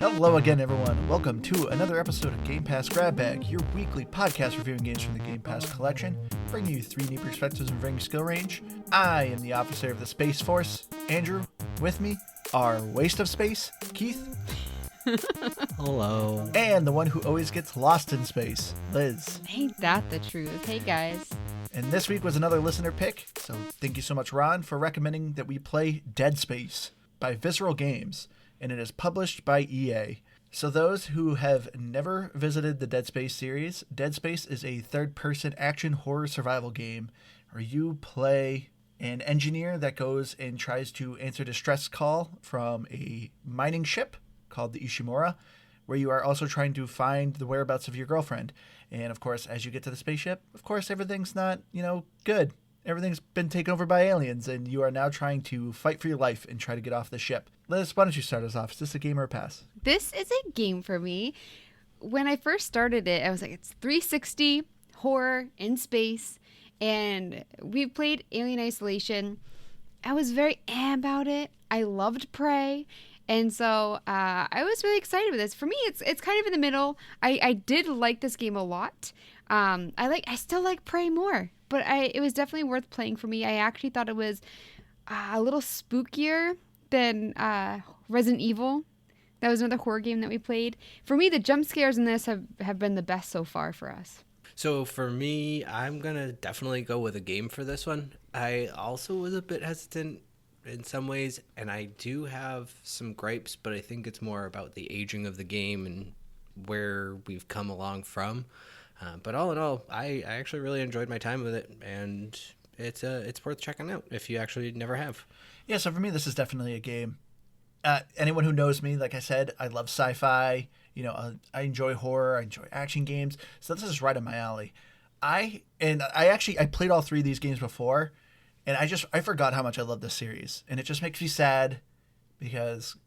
Hello again, everyone. Welcome to another episode of Game Pass Grab Bag, your weekly podcast reviewing games from the Game Pass collection, bringing you three new perspectives and varying skill range. I am the officer of the Space Force, Andrew. With me, our waste of space, Keith. Hello. And the one who always gets lost in space, Liz. Ain't that the truth? Hey, guys. And this week was another listener pick, so thank you so much, Ron, for recommending that we play Dead Space by Visceral Games, and it is published by EA. So those who have never visited the Dead Space series, Dead Space is a third-person action horror survival game where you play an engineer that goes and tries to answer a distress call from a mining ship called the Ishimura, where you are also trying to find the whereabouts of your girlfriend. And of course, as you get to the spaceship, of course, everything's not, good. Everything's been taken over by aliens, and you are now trying to fight for your life and try to get off the ship. Liz, why don't you start us off? Is this a game or a pass? This is a game for me. When I first started it, I was like, it's 360, horror, in space, and we played Alien Isolation. I was very about it. I loved Prey. And so I was really excited with this. For me, it's kind of in the middle. I did like this game a lot. I still like Prey more, but it was definitely worth playing for me. I actually thought it was a little spookier than Resident Evil. That was another horror game that we played. For me, the jump scares in this have been the best so far for us. So for me, I'm going to definitely go with a game for this one. I also was a bit hesitant in some ways, and I do have some gripes, but I think it's more about the aging of the game and where we've come along from. But all in all, I actually really enjoyed my time with it, and it's worth checking out if you actually never have. Yeah, so for me, this is definitely a game. Anyone who knows me, like I said, I love sci-fi. I enjoy horror. I enjoy action games. So this is right up my alley. I played all three of these games before, and I forgot how much I love this series. And it just makes me sad because,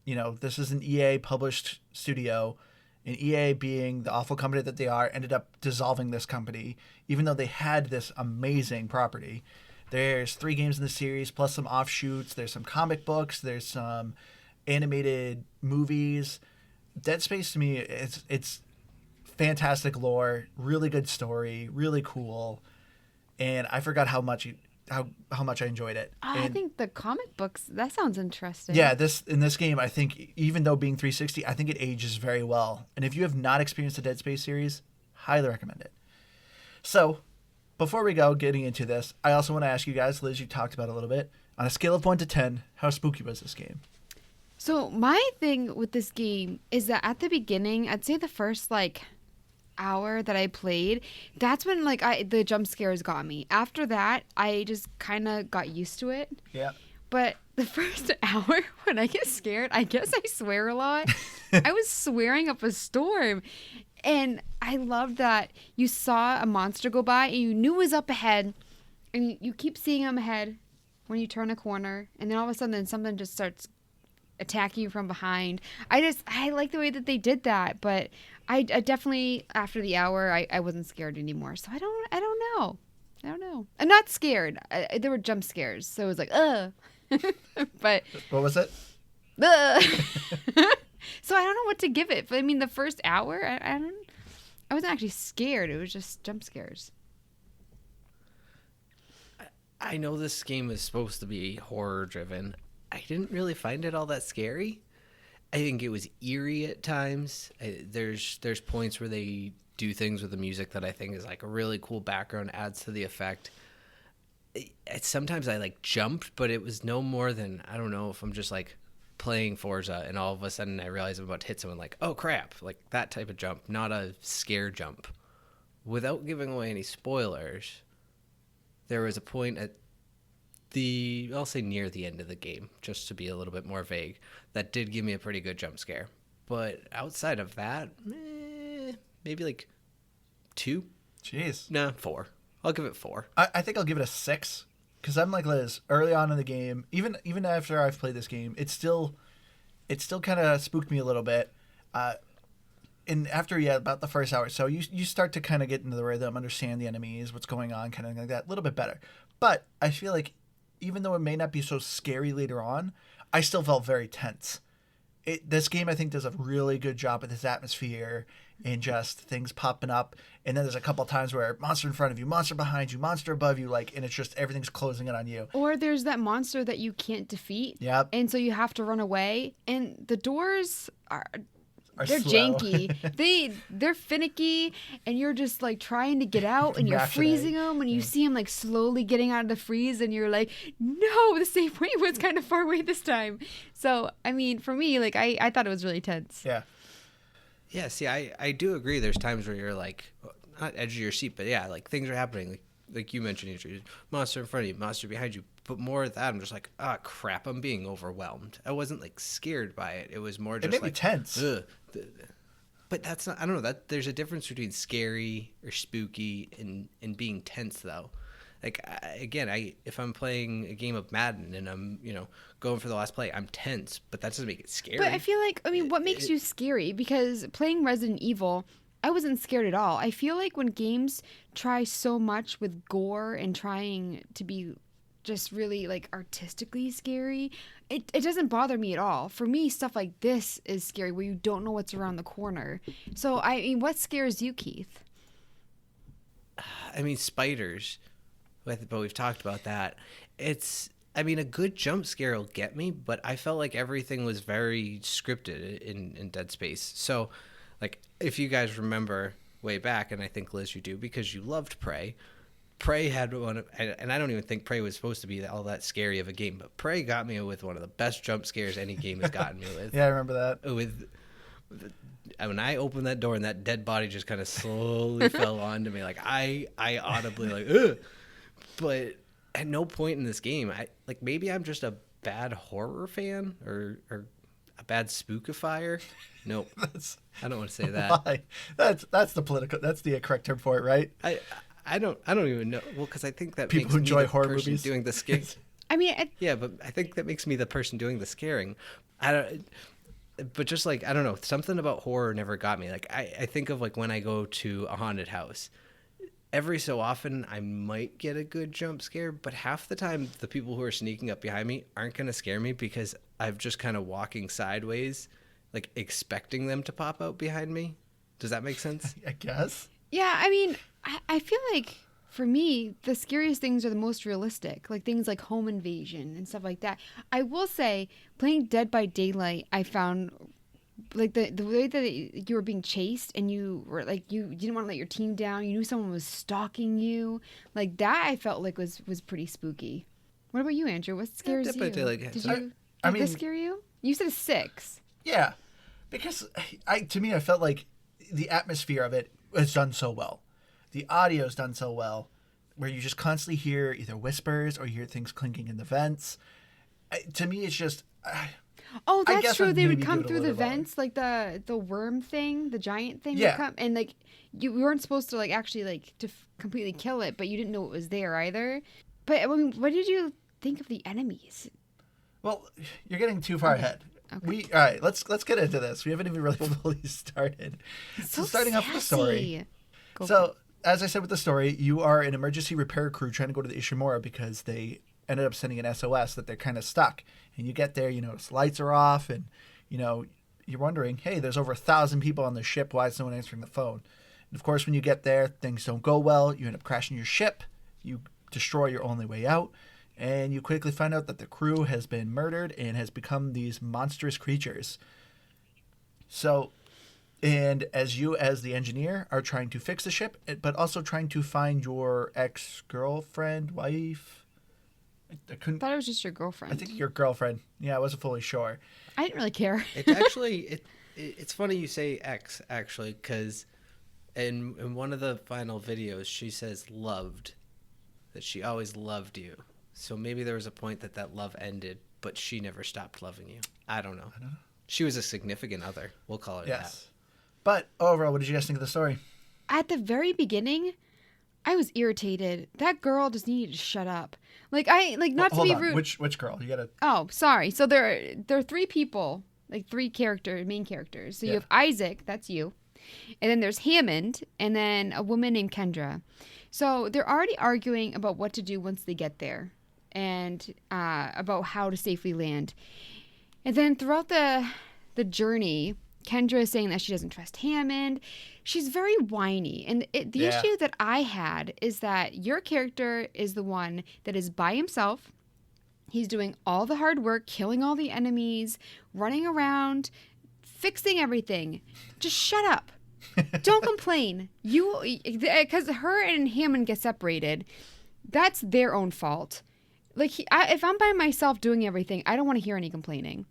this is an EA published studio, and EA, being the awful company that they are, ended up dissolving this company, even though they had this amazing property. There's 3 games in the series, plus some offshoots. There's some comic books. There's some animated movies. Dead Space, to me, it's fantastic lore, really good story, really cool. And I forgot how much I enjoyed it. I think the comic books, that sounds interesting. Yeah, in this game, I think, even though being 360, I think it ages very well. And if you have not experienced the Dead Space series, highly recommend it. So, before we go getting into this, I also want to ask you guys, Liz, you talked about it a little bit, on a scale of 1 to 10, how spooky was this game? So my thing with this game is that at the beginning, I'd say the first hour that I played, that's when the jump scares got me. After that, I just kind of got used to it. Yeah. But the first hour when I get scared, I guess I swear a lot. I was swearing up a storm. And I loved that you saw a monster go by and you knew it was up ahead. And you keep seeing him ahead when you turn a corner. And then all of a sudden something just starts attacking you from behind. I like the way that they did that. But I definitely, after the hour, I wasn't scared anymore. So I don't know. I'm not scared. There were jump scares. So it was like, ugh. But what was it? So I don't know what to give it. But I mean, the first hour, I wasn't actually scared. It was just jump scares. I know this game is supposed to be horror driven. I didn't really find it all that scary. I think it was eerie at times. There's points where they do things with the music that I think is a really cool background, adds to the effect. Sometimes I jumped, but it was no more than, I don't know if I'm just playing Forza and all of a sudden I realize I'm about to hit someone, oh crap, that type of jump, not a scare jump. Without giving away any spoilers, there was a point at I'll say near the end of the game, just to be a little bit more vague, that did give me a pretty good jump scare. But outside of that, maybe 2? Jeez. Nah, 4. I'll give it 4. I think I'll give it a 6. Because I'm like Liz, early on in the game, even after I've played this game, it still kind of spooked me a little bit. And after, about the first hour, so you start to kind of get into the rhythm, understand the enemies, what's going on, kind of like that, a little bit better. But I feel like even though it may not be so scary later on, I still felt very tense. this game I think does a really good job with this atmosphere and just things popping up. And then there's a couple times where monster in front of you, monster behind you, monster above you, like, and it's just everything's closing in on you. Or there's that monster that you can't defeat. Yep. And so you have to run away. And the doors are they're slow. janky. They're finicky, and you're just like trying to get out, and you're freezing them, and you see them like slowly getting out of the freeze, and you're like, no, the safe way was kind of far away this time. So I mean, for me, like I thought it was really tense. Yeah. Yeah, see, I do agree. There's times where you're like, not edge of your seat, but yeah, like things are happening. Like you mentioned, Adrian, monster in front of you, monster behind you. But more of that, I'm just like, ah, crap, I'm being overwhelmed. I wasn't like scared by it. It was more just made me like tense. Ugh. But that's not. I don't know. That there's a difference between scary or spooky and being tense though. Like if I'm playing a game of Madden and I'm going for the last play, I'm tense, but that doesn't make it scary. But I feel like, I mean, what makes you scary? Because playing Resident Evil, I wasn't scared at all. I feel like when games try so much with gore and trying to be just really like artistically scary, it doesn't bother me at all. For me, stuff like this is scary where you don't know what's around the corner. So, I mean, what scares you, Keith? I mean, spiders. But we've talked about that. I mean, a good jump scare will get me, but I felt like everything was very scripted in Dead Space. So, like, if you guys remember way back, and I think, Liz, you do, because you loved Prey. Prey had one, and I don't even think Prey was supposed to be all that scary of a game, but Prey got me with one of the best jump scares any game has gotten me with. Yeah, I remember that. When I opened that door and that dead body just kind of slowly fell onto me, like I audibly like, ugh. But at no point in this game, maybe I'm just a bad horror fan or a bad spookifier. Nope. I don't want to say that. Why? That's the correct term for it, right? I don't even know. Well, because I think that people makes who enjoy me the horror person movies doing the scaring. I mean, yeah, but I think that makes me the person doing the scaring. But just like, I don't know, something about horror never got me. Like I think of like when I go to a haunted house. Every so often, I might get a good jump scare, but half the time, the people who are sneaking up behind me aren't going to scare me because I'm just kind of walking sideways, like expecting them to pop out behind me. Does that make sense? I guess. yeah, I mean, I feel like for me, the scariest things are the most realistic, like things like home invasion and stuff like that. I will say, playing Dead by Daylight, I found like the way that you were being chased and you were like you didn't want to let your team down. You knew someone was stalking you. Like that, I felt like was pretty spooky. What about you, Andrew? What scares you? Did this scare you? You said a 6. Yeah, because to me, I felt like the atmosphere of it is done so well. The audio is done so well, where you just constantly hear either whispers or you hear things clinking in the vents. To me, it's just. Oh, that's true. They would maybe come do it a through the little vents, like the worm thing, the giant thing. Yeah. Would come, and like you weren't supposed to like actually like to completely kill it, but you didn't know it was there either. But I mean, what did you think of the enemies? Well, you're getting too far ahead. Okay. All right. Let's get into this. We haven't even really fully started. So starting off with the story. So as I said with the story, you are an emergency repair crew trying to go to the Ishimura because they ended up sending an SOS that they're kind of stuck. And you get there, lights are off, and you're wondering, hey, there's over 1,000 people on the ship. Why is no one answering the phone? And of course, when you get there, things don't go well. You end up crashing your ship. You destroy your only way out, and you quickly find out that the crew has been murdered and has become these monstrous creatures. So, and as the engineer, are trying to fix the ship, but also trying to find your ex-girlfriend, wife. I thought it was just your girlfriend. I think your girlfriend. Yeah, I wasn't fully sure. I didn't really care. It's actually it's funny you say ex, actually, because in one of the final videos she says loved, that she always loved you. So maybe there was a point that love ended, but she never stopped loving you. I don't know. She was a significant other. We'll call it that. But overall, what did you guys think of the story? At the very beginning, I was irritated. That girl just needed to shut up. Not to be rude. Which girl? You gotta. Oh, sorry. So there are 3 people, like 3 main characters. So you have Isaac, that's you, and then there's Hammond, and then a woman named Kendra. So they're already arguing about what to do once they get there, and about how to safely land. And then throughout the the journey, Kendra is saying that she doesn't trust Hammond. She's very whiny. And the issue that I had is that your character is the one that is by himself. He's doing all the hard work, killing all the enemies, running around, fixing everything. Just shut up. Don't complain. Because her and Hammond get separated. That's their own fault. Like, if I'm by myself doing everything, I don't want to hear any complaining.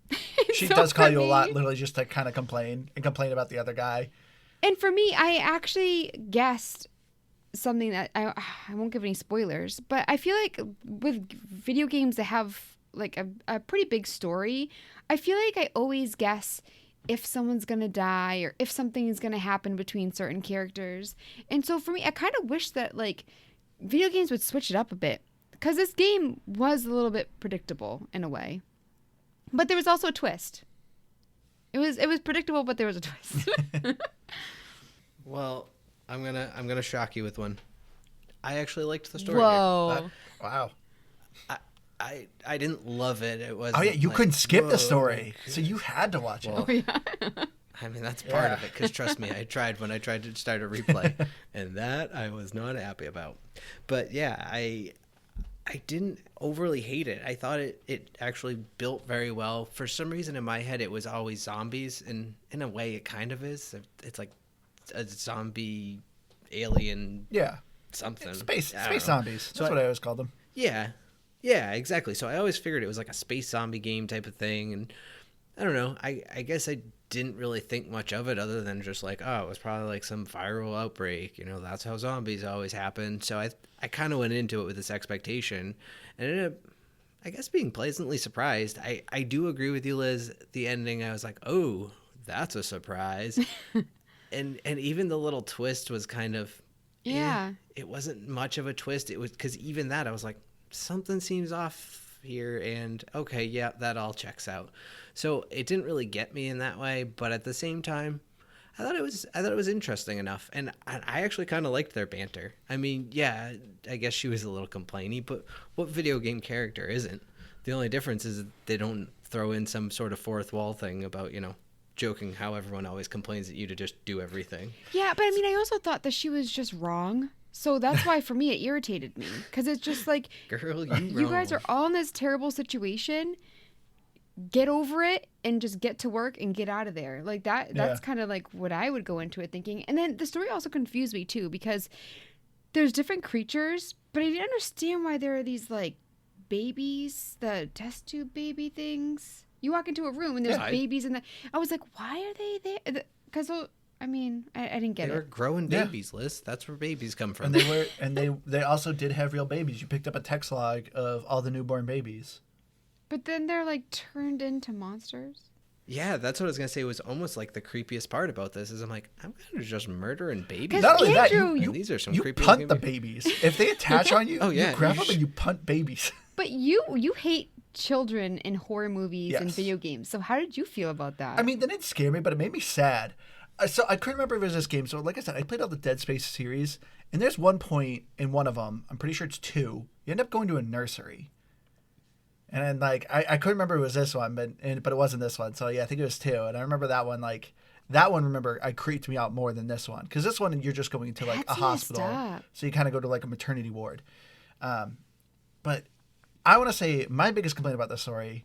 She does call you a lot, literally, just to kind of complain about the other guy. And for me, I actually guessed something that I won't give any spoilers, but I feel like with video games that have like a pretty big story, I feel like I always guess if someone's going to die or if something is going to happen between certain characters. And so for me, I kind of wish that like video games would switch it up a bit, because this game was a little bit predictable in a way. But there was also a twist. It was predictable, but there was a twist. Well, I'm gonna shock you with one. I actually liked the story. Whoa! Wow. I didn't love it. It was. Oh yeah, you couldn't skip the story, so you had to watch it. Well, Oh, yeah. I mean, that's part of it, because trust me, I tried when I tried to start a replay, and that I was not happy about. But yeah, I didn't overly hate it. I thought it actually built very well. For some reason in my head, it was always zombies, and in a way it kind of is. It's like a zombie alien something. Space know. zombies. That's what I always called them. Yeah, exactly. So I always figured it was like a space zombie game type of thing, and I don't know. I guess I didn't really think much of it other than just like, oh, it was probably like some viral outbreak. You know, that's how zombies always happen. So I kind of went into it with this expectation, and ended up, I guess, being pleasantly surprised. I do agree with you, Liz. The ending, I was like, oh, that's a surprise. and even the little twist was kind of, it wasn't much of a twist. It was, because even that, I was like, something seems off here, and okay, yeah, that all checks out. So it didn't really get me in that way, but at the same time, I thought it was interesting enough, and I actually kind of liked their banter. I mean, yeah, I guess she was a little complainy, but what video game character isn't? The only difference is they don't throw in some sort of fourth wall thing about, you know, joking how everyone always complains at you to just do everything. Yeah, but I mean, I also thought that she was just wrong. So that's why, for me, it irritated me. Because it's just like, girl, you guys are all in this terrible situation. Get over it and just get to work and get out of there. Like that's kind of like what I would go into it thinking. And then the story also confused me too, because there's different creatures, but I didn't understand why there are these like babies, the test tube baby things. You walk into a room and there's babies in the. I was like, why are they there? Because I mean, I didn't get it. They were growing babies, Liz. That's where babies come from. And they also did have real babies. You picked up a text log of all the newborn babies. But then they're like turned into monsters. Yeah, that's what I was gonna say. It was almost like the creepiest part about this is I'm like, I'm gonna just murdering babies. Not only that, these are some creepy. You punt the babies if they attach on you. You grab them and you punt babies. But you hate children in horror movies and video games. So how did you feel about that? I mean, that didn't scare me, but it made me sad. So I couldn't remember if it was this game. So like I said, I played all the Dead Space series, and there's one point in one of them, I'm pretty sure it's 2, you end up going to a nursery. And then, like, I couldn't remember it was this one, but it wasn't this one. So, yeah, I think it was 2. And I remember that one, remember, I creeped me out more than this one. Because this one, you're just going to, like, a hospital. So you kind of go to, like, a maternity ward. But I want to say my biggest complaint about this story,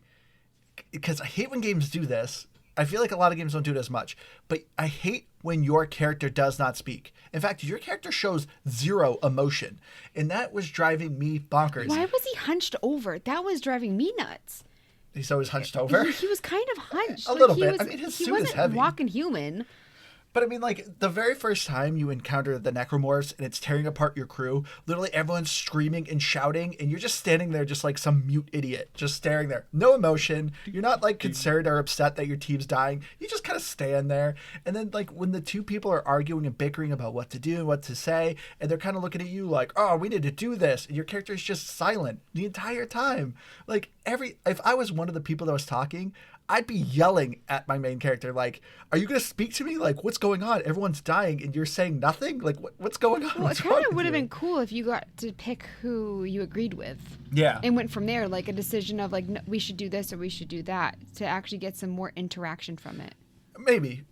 because I hate when games do this. I feel like a lot of games don't do it as much. But I hate when your character does not speak. In fact, your character shows zero emotion. And that was driving me bonkers. Why was he hunched over? That was driving me nuts. He's always hunched over? He was kind of hunched. A little bit. I mean, his suit is heavy. He wasn't walking human. But I mean, like, the very first time you encounter the necromorphs and it's tearing apart your crew, literally everyone's screaming and shouting, and you're just standing there just like some mute idiot, just staring there. No emotion. You're not, like, concerned or upset that your team's dying. You just kind of stand there. And then, like, when the two people are arguing and bickering about what to do and what to say, and they're kind of looking at you like, oh, we need to do this, and your character is just silent the entire time. Like, if I was one of the people that was talking, I'd be yelling at my main character, like, "Are you gonna speak to me? Like, what's going on? Everyone's dying, and you're saying nothing. Like, what's going on?" Well, What's it wrong kind of with would have you?" been cool if you got to pick who you agreed with. Yeah. And went from there, like a decision of like, no, we should do this or we should do that to actually get some more interaction from it. Maybe.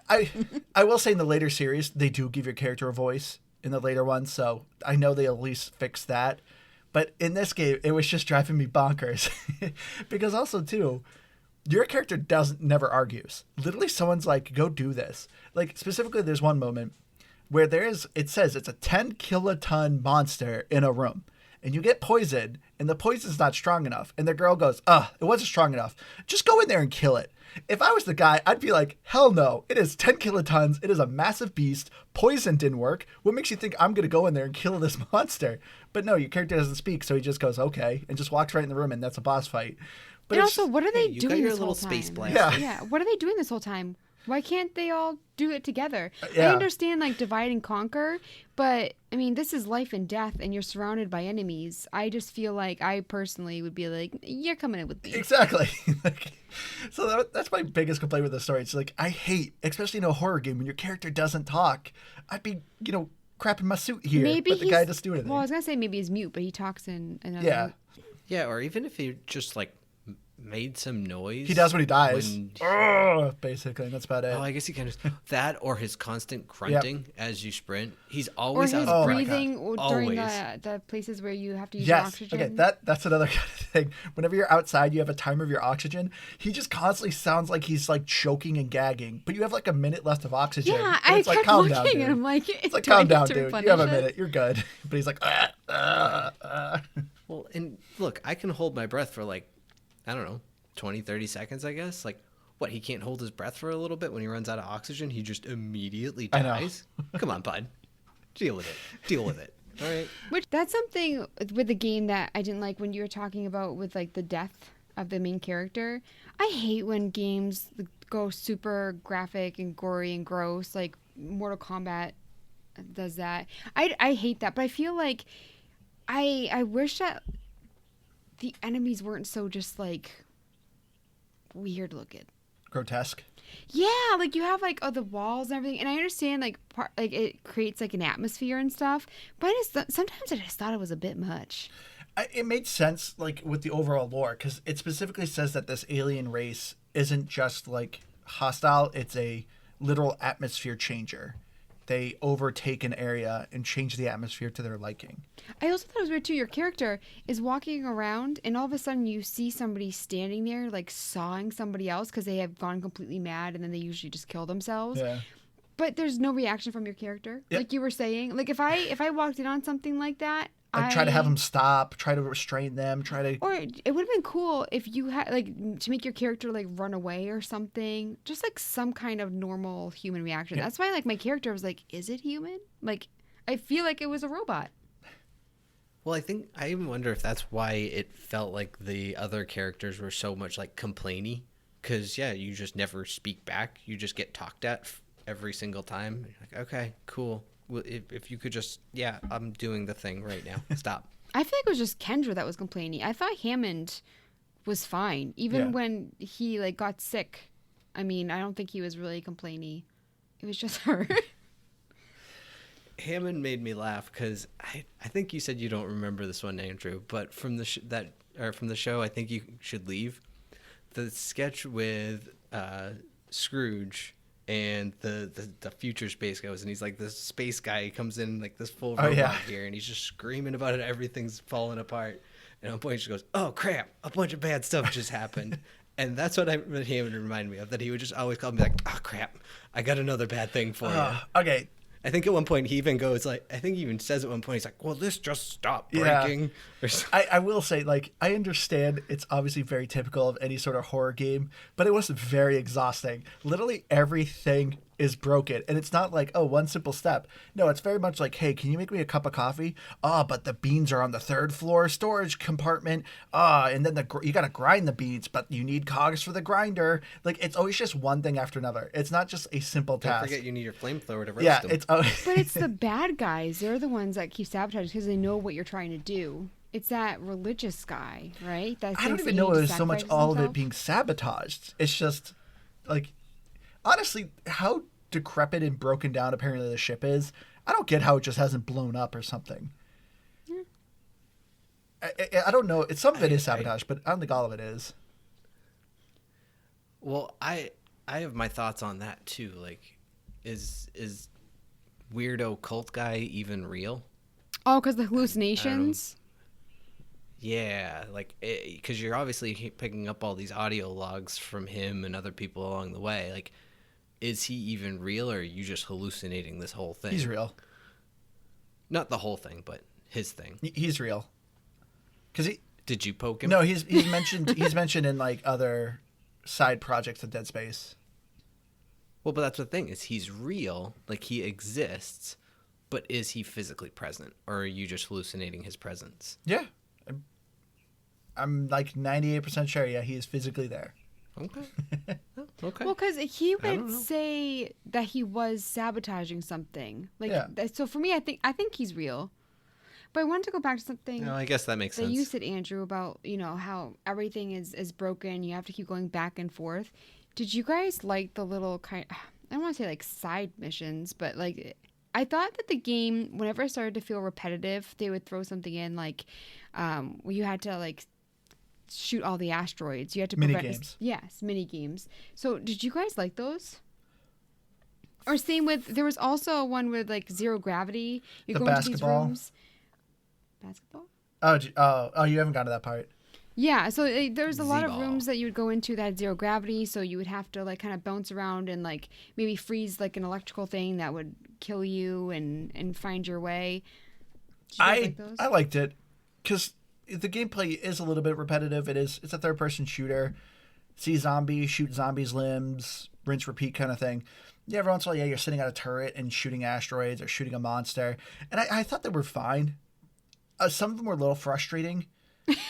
I will say in the later series, they do give your character a voice in the later ones, so I know they at least fix that. But in this game, it was just driving me bonkers. Because also, too, your character never argues. Literally, someone's like, go do this. Like, specifically, there's one moment where it says it's a 10 kiloton monster in a room. And you get poisoned, and the poison's not strong enough. And the girl goes, it wasn't strong enough. Just go in there and kill it. If I was the guy, I'd be like, hell no. It is 10 kilotons. It is a massive beast. Poison didn't work. What makes you think I'm going to go in there and kill this monster? But no, your character doesn't speak, so he just goes, okay, and just walks right in the room, and that's a boss fight. But And also, what are they you doing got your this little whole space time? blast. Yeah. Yeah, what are they doing this whole time? Why can't they all do it together? Yeah. I understand like divide and conquer, but I mean this is life and death, and you're surrounded by enemies. I just feel like I personally would be like, you're coming in with me. Exactly. So that's my biggest complaint with the story. It's like, I hate, especially in a horror game, when your character doesn't talk. I'd be, crapping my suit here. Maybe but the guy doesn't do anything. Well, I was gonna say maybe he's mute, but he talks in another. Yeah. Yeah, or even if he just like made some noise. He does when he dies. when- Ugh, basically, that's about it. Oh, I guess he kind of that, or his constant grunting as you sprint. He's Or always his out of my breath. breathing during Always. the places where you have to use your Yes. oxygen. Okay, that's another kind of thing. Whenever you're outside, you have a timer of your oxygen. He just constantly sounds like he's like choking and gagging, but you have like a minute left of oxygen. Yeah, And I it's like, kept calm looking down, dude. and I'm like, It's like, do I calm get down, to dude. replenish You have a it? minute. You're good. But he's like, Well, and look, I can hold my breath for like, I don't know, 20, 30 seconds, I guess. Like, what, he can't hold his breath for a little bit when he runs out of oxygen? He just immediately I know. dies? Come on, bud. Deal with it. Deal with it. All right. Which that's something with the game that I didn't like when you were talking about with like the death of the main character. I hate when games go super graphic and gory and gross, like Mortal Kombat does that. I hate that, but I feel like I wish that the enemies weren't so just like weird looking. grotesque. Yeah, like you have like the walls and everything, and I understand like like it creates like an atmosphere and stuff, but sometimes I just thought it was a bit much. It made sense, like, with the overall lore, because it specifically says that this alien race isn't just, like, hostile. It's a literal atmosphere changer. They overtake an area and change the atmosphere to their liking. I also thought it was weird too. Your character is walking around, and all of a sudden you see somebody standing there, like sawing somebody else because they have gone completely mad, and then they usually just kill themselves. Yeah. But there's no reaction from your character, Yep. like you were saying. Like if I walked in on something like that, Like, try to have them stop, try to restrain them, try to... Or it would have been cool if you had like to make your character like run away or something, just like some kind of normal human reaction. Yeah. That's why like my character was like, is it human? Like I feel like it was a robot. Well, I even wonder if that's why it felt like the other characters were so much like complainy. Because, yeah, you just never speak back. You just get talked at every single time. You're like, okay, cool. Well, if you could just, yeah, I'm doing the thing right now. Stop. I feel like it was just Kendra that was complaining. I thought Hammond was fine, even Yeah. when he like got sick. I mean, I don't think he was really complaining. It was just her. Hammond made me laugh because I think you said you don't remember this one, Andrew, but from the from the show, I think you should leave. The sketch with Scrooge and the future space goes, and he's like this space guy. He comes in like this full robot yeah. gear, and he's just screaming about it. Everything's falling apart. And at one point, he just goes, "Oh crap! A bunch of bad stuff just happened." And that's what Hammond reminded me of. That he would just always call me like, "Oh crap! I got another bad thing for you." Okay. I think at one point he even goes like, I think he even says at one point, he's like, "Well, this just stopped breaking." Yeah. Or something. I will say, like, I understand it's obviously very typical of any sort of horror game, but it was very exhausting. Literally everything is broken. And it's not like, oh, one simple step. No, it's very much like, hey, can you make me a cup of coffee? But the beans are on the third floor storage compartment. And then you got to grind the beans, but you need cogs for the grinder. Like, it's always just one thing after another. It's not just a simple Don't task. forget you need your flamethrower to roast Yeah, them. it's always... But it's the bad guys. They're the ones that keep sabotaging because they know what you're trying to do. it's that religious guy, right? That I don't thinks that even he know it needs was to so much sacrifice all of it himself. being sabotaged. It's just like, honestly, how decrepit and broken down apparently the ship is. I don't get how it just hasn't blown up or something. I don't know. It's some of it is sabotage, but I don't think all of it is. Well, I have my thoughts on that too. Like, is weirdo cult guy even real? Oh, because the hallucinations. Yeah, like, because you're obviously picking up all these audio logs from him and other people along the way. Like, is he even real, or are you just hallucinating this whole thing? He's real. Not the whole thing, but his thing. He's real. Because he Did you poke him? no, he's mentioned in like other side projects of Dead Space. Well, but that's the thing, is he's real, like he exists, but is he physically present, or are you just hallucinating his presence? Yeah, I'm like 98% sure. Yeah, he is physically there. Okay. Oh, okay. Well, because he don't would know. say that he was sabotaging something. Like, Yeah. so for me, I think he's real. But I wanted to go back to something No, I guess that makes that sense. you said, Andrew, about how everything is broken. You have to keep going back and forth. Did you guys like the little kind? I don't want to say like side missions, but like I thought that the game, whenever it started to feel repetitive, they would throw something in like where you had to like shoot all the asteroids. You had to Mini prevent games. Yes, mini games. So did you guys like those? Or same with, there was also one with like zero gravity. You The go into these basketball? rooms. Basketball? Oh, you haven't gotten to that part. Yeah, so there's a lot of Z-ball. rooms that you would go into that had zero gravity, so you would have to like kind of bounce around and like maybe freeze like an electrical thing that would kill you and find your way. Did you guys like those? I liked it because the gameplay is a little bit repetitive. It's a third person shooter. See zombies, shoot zombies' limbs, rinse repeat kind of thing. Yeah, every once in a while, yeah, you're sitting on a turret and shooting asteroids or shooting a monster, and I thought they were fine. Some of them were a little frustrating,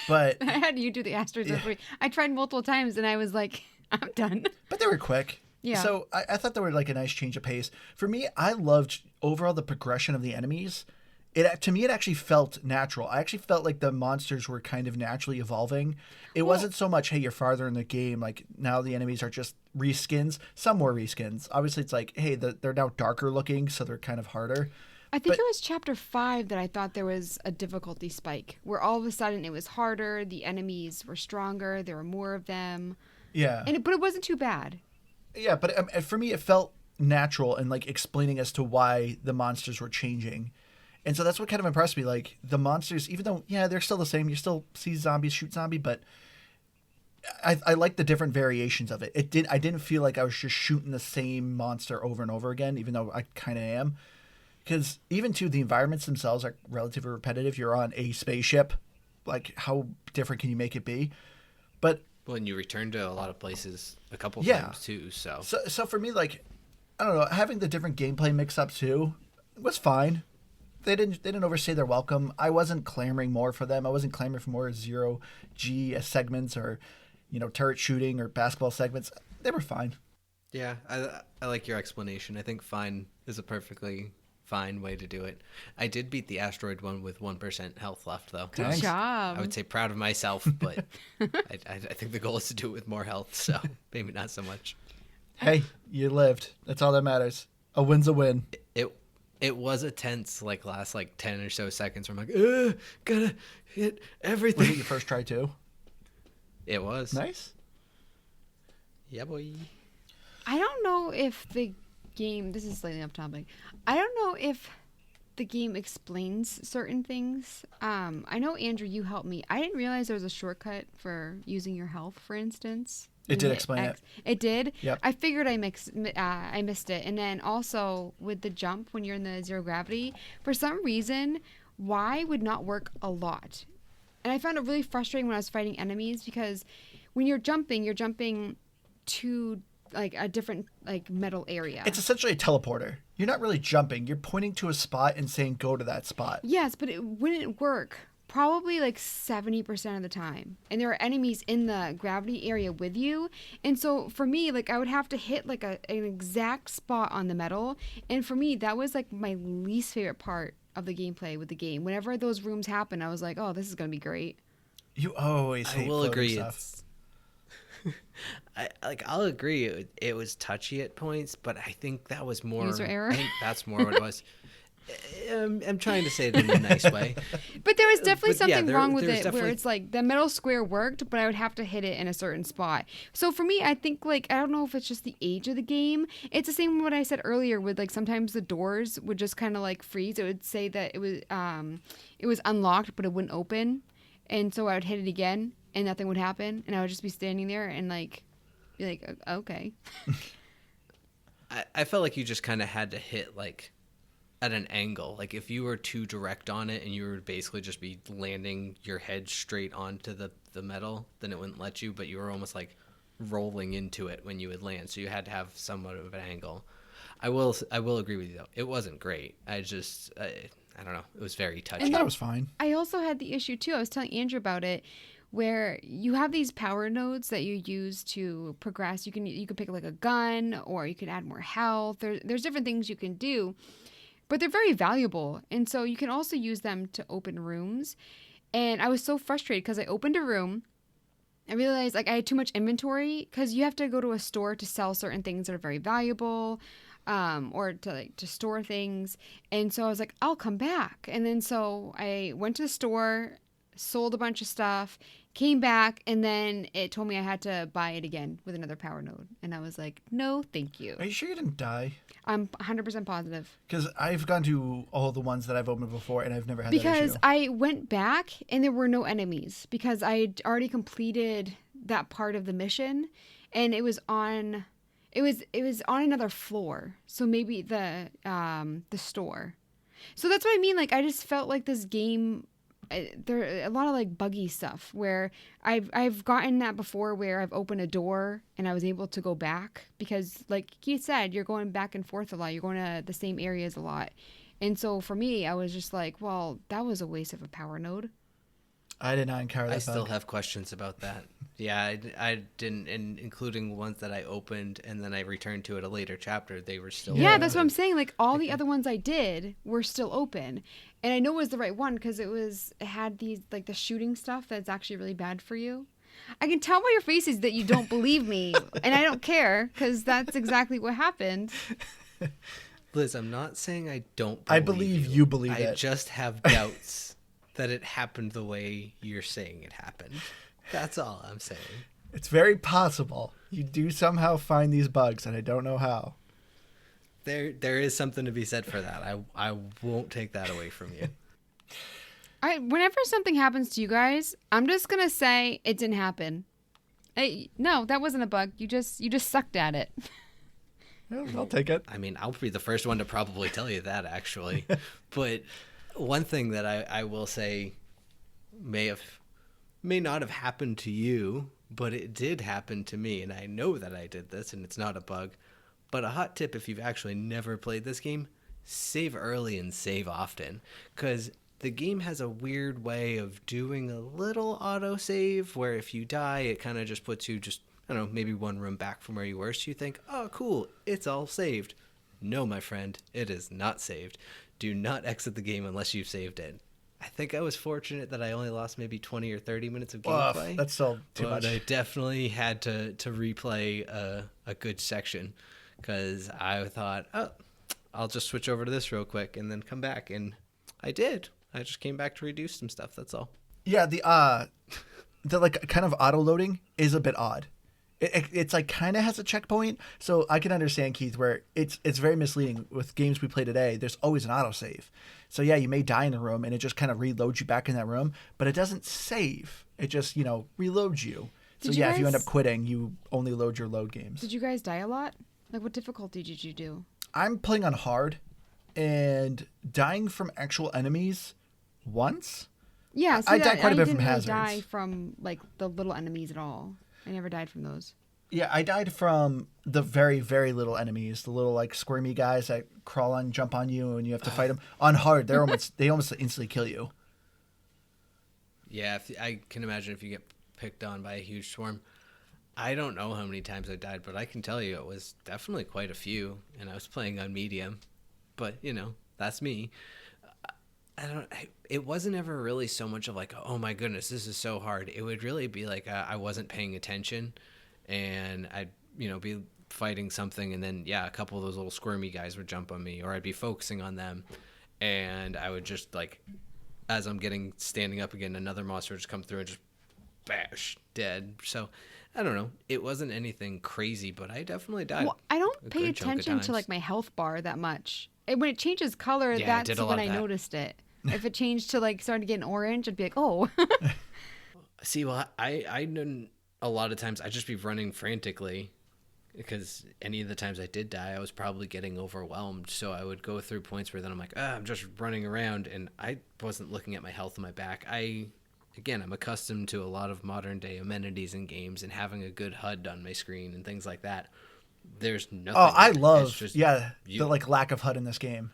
but I had you do the asteroids for free. I tried multiple times and I was like, I'm done. but they were quick. Yeah. So I thought they were like a nice change of pace. For me, I loved overall the progression of the enemies. To me, it actually felt natural. I actually felt like the monsters were kind of naturally evolving. It wasn't so much, hey, you're farther in the game. Like now the enemies are just reskins. Some more reskins. Obviously, it's like, hey, they're now darker looking, so they're kind of harder. I think it was chapter 5 that I thought there was a difficulty spike where all of a sudden it was harder, the enemies were stronger, there were more of them. Yeah. But it wasn't too bad. Yeah, but for me, it felt natural and like explaining as to why the monsters were changing. And so that's what kind of impressed me. Like the monsters, even though, yeah, they're still the same. You still see zombies, shoot zombie, but I like the different variations of it. I didn't feel like I was just shooting the same monster over and over again, even though I kind of am. Because even too, the environments themselves are relatively repetitive. You're on a spaceship. Like, how different can you make it be? But Well, and you return to a lot of places a couple Yeah. times too, so. so for me, like, I don't know, having the different gameplay mix-ups too was fine. They didn't overstay their welcome. I wasn't clamoring more for them. I wasn't clamoring for more 0G segments or, turret shooting or basketball segments. They were fine. Yeah, I like your explanation. I think fine is a perfectly fine way to do it. I did beat the asteroid one with 1% health left, though. Good Thanks. job. I would say proud of myself, but I think the goal is to do it with more health, so maybe not so much. Hey, you lived. That's all that matters. A win's a win. It was a tense last 10 or so seconds where I'm like, gotta hit Was everything. it your first try too? It was. Nice. Yeah, boy. I don't know if the game, this is slightly off topic. I don't know if the game explains certain things. I know, Andrew, you helped me. I didn't realize there was a shortcut for using your health, for instance. It You did hit explain X. It did? Yep. I figured I missed it. And then also with the jump when you're in the zero gravity, for some reason, Y would not work a lot. And I found it really frustrating when I was fighting enemies because when you're jumping to like a different metal area. It's essentially a teleporter. You're not really jumping. You're pointing to a spot and saying, go to that spot. Yes, but it wouldn't work probably 70% of the time. And there are enemies in the gravity area with you. And so for me, I would have to hit an exact spot on the metal. And for me, that was my least favorite part of the gameplay with the game. Whenever those rooms happen, I was like, oh, this is gonna be great. You always hate I will floating agree. stuff. I'll agree. It was touchy at points, but I think that was more User error? I think that's more what it was. I'm trying to say it in a nice way. But there was definitely But yeah, something wrong with there's it where definitely- it's like the middle square worked, but I would have to hit it in a certain spot. So for me, I think like I don't know if it's just the age of the game. It's the same what I said earlier with like sometimes the doors would just kind of like freeze. It would say that it was unlocked, but it wouldn't open, and so I would hit it again, and nothing would happen, and I would just be standing there and like be like, okay. I felt like you just kind of had to hit like at an angle. Like if you were too direct on it and you were basically just be landing your head straight onto the metal, then it wouldn't let you, but you were almost like rolling into it when you would land. So you had to have somewhat of an angle. I will agree with you though. It wasn't great. I don't know. It was very touchy. I thought it was fine. I also had the issue too. I was telling Andrew about it, where you have these power nodes that you use to progress. You can pick like a gun, or you can add more health. There's different things you can do, but they're very valuable, and so you can also use them to open rooms. And I was so frustrated because I opened a room. I realized like I had too much inventory because you have to go to a store to sell certain things that are very valuable. Or to store things. And so I was like, I'll come back. And then so I went to the store, sold a bunch of stuff, came back, and then it told me I had to buy it again with another power node. And I was like, no, thank you. Are you sure you didn't die? I'm 100% positive. Because I've gone to all the ones that I've opened before, and I've never had that Because issue. I went back and there were no enemies because I had already completed that part of the mission, and it was on another floor. So maybe the store. So that's what I mean. Like I just felt like this game. There are a lot of like buggy stuff where I've gotten that before where I've opened a door and I was able to go back because like Keith said, you're going back and forth a lot. You're going to the same areas a lot. And so for me, I was just like, well, that was a waste of a power node. I did not encounter that I still bug. have questions about that. Yeah, I didn't, and including ones that I opened and then I returned to at a later chapter, they were still Yeah, Yeah. that's what I'm saying. Like all the other ones I did were still open, and I know it was the right one because it had these like the shooting stuff that's actually really bad for you. I can tell by your faces that you don't believe me, and I don't care because that's exactly what happened. Liz, I'm not saying I don't I believe you believe I it. just have doubts that it happened the way you're saying it happened. That's all I'm saying. It's very possible you do somehow find these bugs, and I don't know how. There is something to be said for that. I won't take that away from you. Whenever something happens to you guys, I'm just gonna say it didn't happen. No, that wasn't a bug. You just sucked at it. Yeah, I'll take it. I mean, I'll be the first one to probably tell you that, actually. But one thing that I will say may not have happened to you, but it did happen to me, and I know that I did this, and it's not a bug. But a hot tip, if you've actually never played this game, save early and save often, because the game has a weird way of doing a little autosave, where if you die, it kind of just puts you I don't know, maybe one room back from where you were, so you think, oh, cool, it's all saved. No, my friend, it is not saved. Do not exit the game unless you've saved it. I think I was fortunate that I only lost maybe 20 or 30 minutes of gameplay. That's still too but much. I definitely had to replay a good section because I thought, oh, I'll just switch over to this real quick and then come back. And I did. I just came back to reduce some stuff. That's all. Yeah, the like kind of auto loading is a bit odd. It's like kind of has a checkpoint, so I can understand, Keith, where it's very misleading with games we play today. There's always an autosave, so yeah, you may die in a room and it just kind of reloads you back in that room, but it doesn't save. It just reloads you. So Did you yeah, if you end guys- up quitting, you only load your load games. Did you guys die a lot? Like what difficulty did you do? I'm playing on hard, and dying from actual enemies once. Yeah, so I died quite a bit didn't from really hazards. die from like the little enemies at all. I never died from those. Yeah, I died from the very, very little enemies, the little like squirmy guys that crawl on, jump on you, and you have to fight them. On hard, they almost instantly kill you. Yeah, I can imagine if you get picked on by a huge swarm. I don't know how many times I died, but I can tell you it was definitely quite a few, and I was playing on medium. But, that's me. it wasn't ever really so much of like, oh my goodness, this is so hard. It would really be like I wasn't paying attention, and I'd be fighting something, and then a couple of those little squirmy guys would jump on me, or I'd be focusing on them, and I would just like, as I'm standing up again, another monster would just come through and just bash, dead. So I don't know. It wasn't anything crazy, but I definitely died. Well, I don't pay attention to like my health bar that much. When it changes color, that's when I noticed it. If it changed to like starting to get an orange, I'd be like, oh. See, well, I know a lot of times I'd just be running frantically, because any of the times I did die, I was probably getting overwhelmed. So I would go through points where then I'm like, I'm just running around, and I wasn't looking at my health in my back. I'm accustomed to a lot of modern day amenities in games and having a good HUD on my screen and things like that. There's nothing. Oh, I love, the like lack of HUD in this game.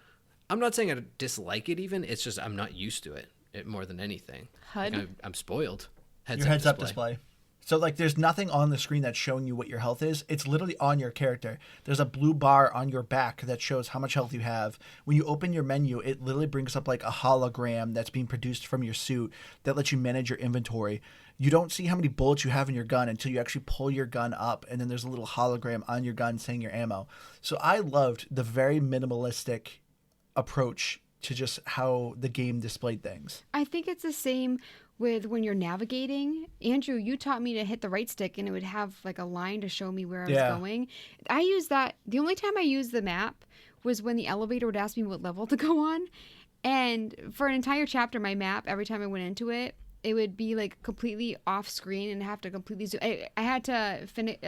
I'm not saying I dislike it even. It's just I'm not used to it more than anything. HUD? Like I'm spoiled. Your heads-up display. So, like, there's nothing on the screen that's showing you what your health is. It's literally on your character. There's a blue bar on your back that shows how much health you have. When you open your menu, it literally brings up, like, a hologram that's being produced from your suit that lets you manage your inventory. You don't see how many bullets you have in your gun until you actually pull your gun up, and then there's a little hologram on your gun saying your ammo. So I loved the very minimalistic approach to just how the game displayed things. I think it's the same with when you're navigating. Andrew, you taught me to hit the right stick and it would have like a line to show me where I was going. I use that. The only time I used the map was when the elevator would ask me what level to go on. And for an entire chapter, my map, every time I went into it, it would be like completely off screen and have to completely zoom. I had to finish.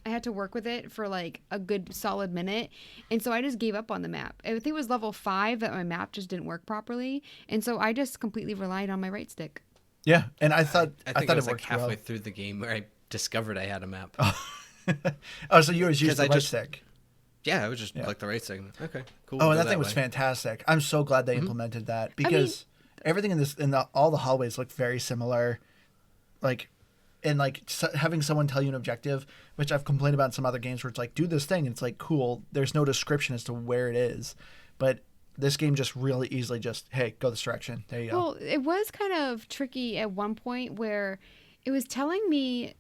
I had to work with it for like a good solid minute. And so I just gave up on the map. I think it was level 5 that my map just didn't work properly. And so I just completely relied on my right stick. Yeah. And I thought it was like halfway well through the game where I discovered I had a map. Oh, so you always used the right stick. Yeah, I would just click the right stick. Okay, cool. Oh, and that thing was fantastic. I'm so glad they implemented that, because everything in all the hallways looked very similar. Like, and like having someone tell you an objective, which I've complained about in some other games where it's like, do this thing. And it's like, cool. There's no description as to where it is. But this game just really easily just, hey, go this direction. There you go. Well, it was kind of tricky at one point where it was telling me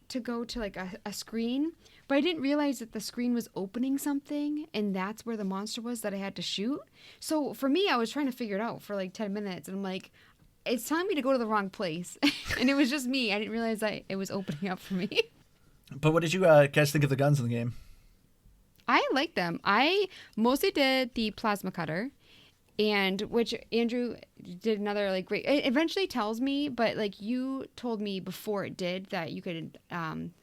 to go to like a screen, but I didn't realize that the screen was opening something and that's where the monster was that I had to shoot. So for me, I was trying to figure it out for like 10 minutes and I'm like, it's telling me to go to the wrong place. And it was just me. I didn't realize that it was opening up for me. But what did you guys think of the guns in the game? I like them. I mostly did the plasma cutter, and which Andrew did another like great. It eventually tells me, but like you told me before it did that you could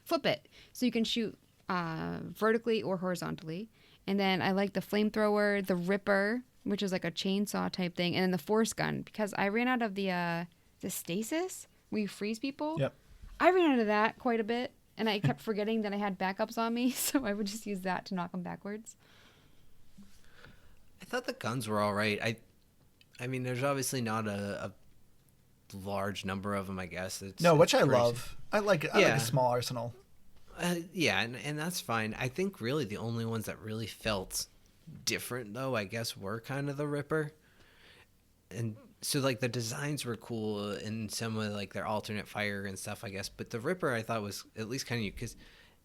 flip it, so you can shoot vertically or horizontally. And then I like the flamethrower, the ripper, which is like a chainsaw type thing, and then the force gun, because I ran out of the stasis where you freeze people. Yep. I ran out of that quite a bit. And I kept forgetting that I had backups on me, so I would just use that to knock them backwards. I thought the guns were all right. I mean, there's obviously not a large number of them, I guess. Which I love. I like a small arsenal. And that's fine. I think really the only ones that really felt different, though, I guess, were kind of the Ripper. And so, like, the designs were cool and some of, like, their alternate fire and stuff, I guess. But the Ripper, I thought, was at least kind of new. Because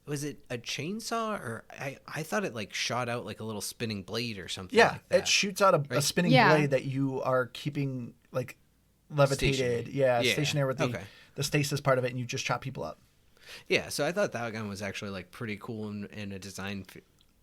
was it a chainsaw? Or I thought it, like, shot out, like, a little spinning blade or something like that. It shoots out a spinning blade that you are keeping, like, levitated. Stationary with the stasis part of it, and you just chop people up. Yeah, so I thought that gun was actually, like, pretty cool in a design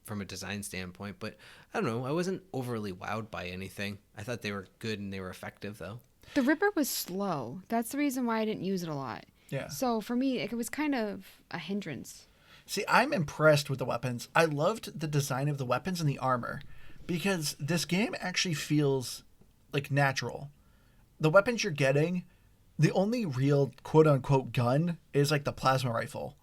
from a design standpoint, but I don't know, I wasn't overly wowed by anything. I thought they were good and they were effective, though. The Ripper was slow. That's the reason why I didn't use it a lot. Yeah. So for me, it was kind of a hindrance. See, I'm impressed with the weapons. I loved the design of the weapons and the armor, because this game actually feels like natural. The weapons you're getting, the only real quote-unquote gun is like the plasma rifle.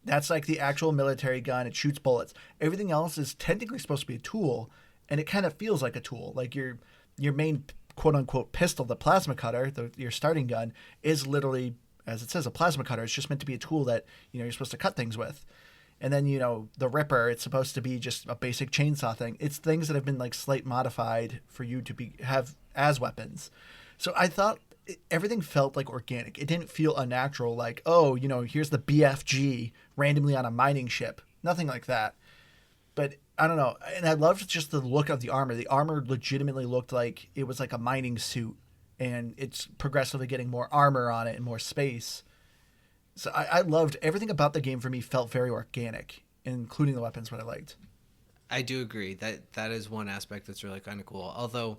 That's like the actual military gun. It shoots bullets. Everything else is technically supposed to be a tool, and it kind of feels like a tool. Like your main quote-unquote pistol, the plasma cutter, your starting gun, is literally, as it says, a plasma cutter. It's just meant to be a tool that you're supposed to cut things with. And then, the Ripper, it's supposed to be just a basic chainsaw thing. It's things that have been like slight modified for you to have as weapons. So I thought everything felt like organic. It didn't feel unnatural, like, oh, here's the BFG randomly on a mining ship. Nothing like that. But I don't know. And I loved just the look of the armor. The armor legitimately looked like it was like a mining suit, and it's progressively getting more armor on it and more space. So I loved everything about the game. For me, felt very organic, including the weapons, what I liked. I do agree that is one aspect that's really kind of cool. Although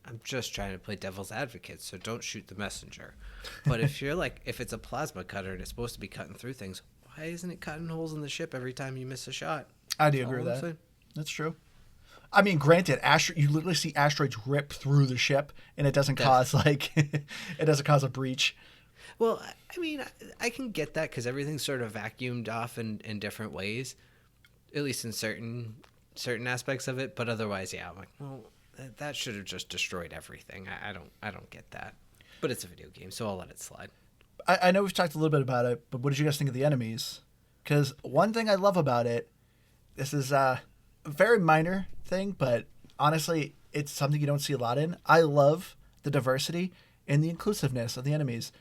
I'm just trying to play devil's advocate, so don't shoot the messenger. But if it's a plasma cutter and it's supposed to be cutting through things, why isn't it cutting holes in the ship every time you miss a shot? I do agree with that. That's true. I mean, granted, you literally see asteroids rip through the ship, and it doesn't cause it doesn't cause a breach. Well, I mean, I can get that because everything's sort of vacuumed off in different ways, at least in certain aspects of it. But otherwise, yeah, I'm like, well, that should have just destroyed everything. I don't get that. But it's a video game, so I'll let it slide. I know we've talked a little bit about it, but what did you guys think of the enemies? Because one thing I love about it, this is a very minor thing, but honestly, it's something you don't see a lot in. I love the diversity and the inclusiveness of the enemies.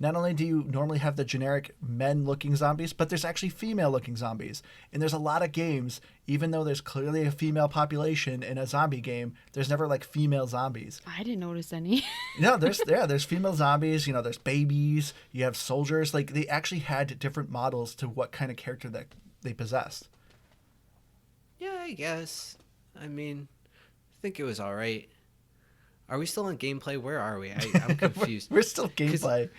Not only do you normally have the generic men-looking zombies, but there's actually female-looking zombies. And there's a lot of games, even though there's clearly a female population in a zombie game, there's never like female zombies. I didn't notice any. No, there's female zombies, there's babies, you have soldiers. Like, they actually had different models to what kind of character that they possessed. Yeah, I guess. I mean, I think it was all right. Are we still on gameplay? Where are we? I'm confused. We're still gameplay.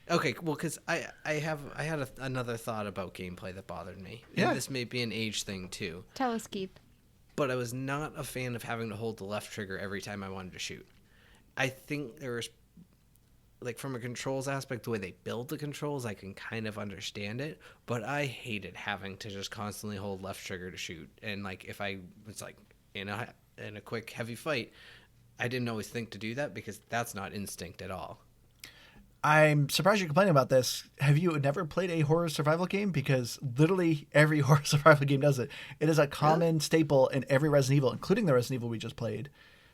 Okay, well, because I had another thought about gameplay that bothered me. Yeah. And this may be an age thing, too. Tell us, Keith. But I was not a fan of having to hold the left trigger every time I wanted to shoot. I think there was, like, from a controls aspect, the way they build the controls, I can kind of understand it. But I hated having to just constantly hold left trigger to shoot. And, like, if I was, like, in a quick, heavy fight, I didn't always think to do that because that's not instinct at all. I'm surprised you're complaining about this. Have you never played a horror survival game? Because literally every horror survival game does it. It is a common staple in every Resident Evil, including the Resident Evil we just played,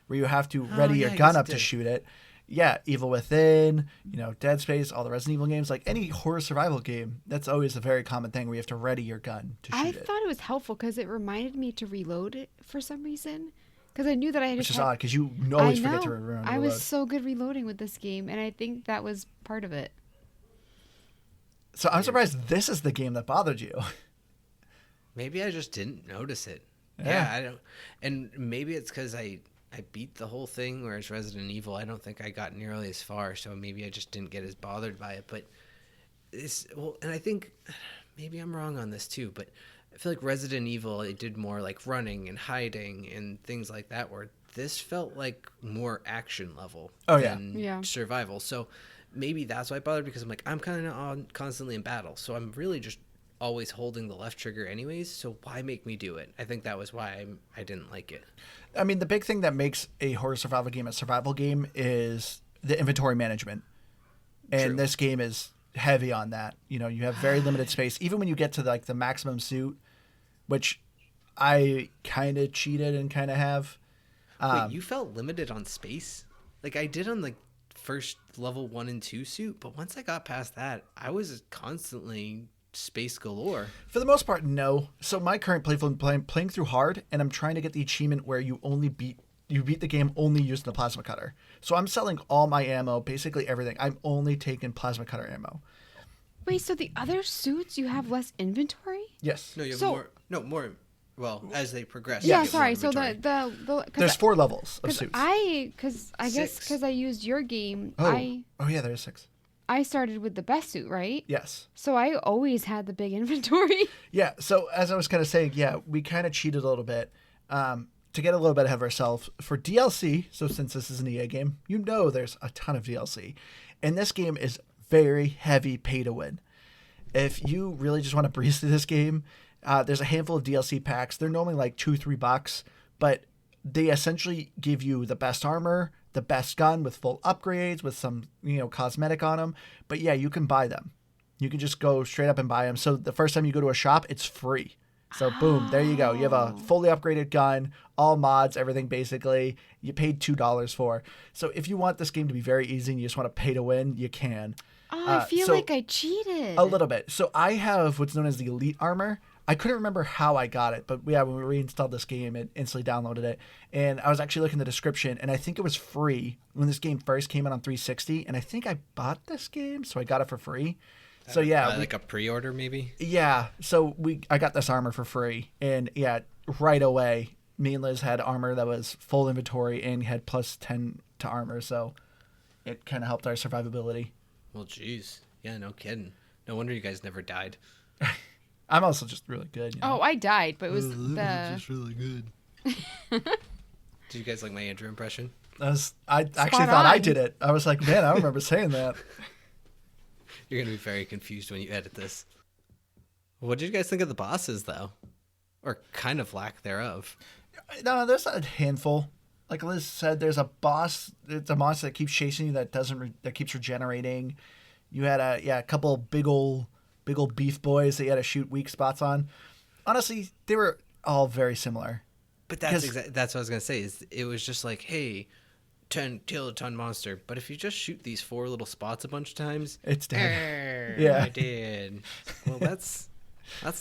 where you have to ready your gun up to shoot it. Yeah, Evil Within, Dead Space, all the Resident Evil games, like any horror survival game, that's always a very common thing where you have to ready your gun to shoot it. I thought it was helpful because it reminded me to reload it for some reason. Because I knew that I had. Which is odd because you always forget to reload. I was so good reloading with this game, and I think that was part of it. So I'm surprised this is the game that bothered you. Maybe I just didn't notice it. Yeah, I don't. And maybe it's because I beat the whole thing, whereas Resident Evil, I don't think I got nearly as far. So maybe I just didn't get as bothered by it. But and I think maybe I'm wrong on this too, but I feel like Resident Evil, it did more like running and hiding and things like that, where this felt like more action level than survival. So maybe that's why it bothered, because I'm like, I'm kind of constantly in battle. So I'm really just always holding the left trigger anyways. So why make me do it? I think that was why I didn't like it. I mean, the big thing that makes a horror survival game a survival game is the inventory management. And True. This game is heavy on that. You have very limited space. Even when you get to like the maximum suit, which I kind of cheated and kind of have. Wait, you felt limited on space? Like I did on the first level 1 and 2 suit, but once I got past that, I was constantly space galore. For the most part, no. So my current playthrough, I'm playing through hard, and I'm trying to get the achievement where you beat the game only using the plasma cutter. So I'm selling all my ammo, basically everything. I'm only taking plasma cutter ammo. Wait, so the other suits you have less inventory? Yes. No, you have more. Well, as they progress. Yeah, sorry. So the there's 4 levels of suits. I guess because I used your game. Oh yeah, there's 6. I started with the best suit, right? Yes. So I always had the big inventory. Yeah. So as I was kind of saying, we kind of cheated a little bit. To get a little bit ahead of ourselves, for DLC, so since this is an EA game, there's a ton of DLC. And this game is very heavy pay to win. If you really just want to breeze through this game, there's a handful of DLC packs. They're normally like $2-3, but they essentially give you the best armor, the best gun with full upgrades, with some, cosmetic on them. But yeah, you can buy them. You can just go straight up and buy them. So the first time you go to a shop, it's free. So boom, there you go. You have a Oh. fully upgraded gun, all mods, everything basically. You paid $2 for. So if you want this game to be very easy and you just want to pay to win, you can. Oh, I feel so- like I cheated. A little bit. So I have what's known as the Elite Armor. I couldn't remember how I got it, but yeah, when we reinstalled this game, it instantly downloaded it. And I was actually looking at the description, and I think it was free when this game first came out on 360. And I think I bought this game, so I got it for free. So yeah, like a pre-order maybe. yeah. So I got this armor for free, and yeah, right away, me and Liz had armor that was full inventory and had plus 10 to armor, so it kind of helped our survivability. Well, jeez. Yeah, no kidding. No wonder you guys never died. I'm also just really good. You know? Oh, I died, but it was the. really good. Did you guys like my Andrew impression? I actually thought I on. did it. I was like, man, I remember saying that. You're going to be very confused when you edit this. What did you guys think of the bosses, though? Or kind of lack thereof? No, there's a handful. Like Liz said, there's a boss. It's a monster that keeps chasing you that keeps regenerating. You had a couple big old beef boys that you had to shoot weak spots on. Honestly, they were all very similar. But that's what I was going to say. Is it was just like, hey, kill a ton monster. But if you just shoot these 4 little spots a bunch of times, It's dead. yeah, I did. Well, that's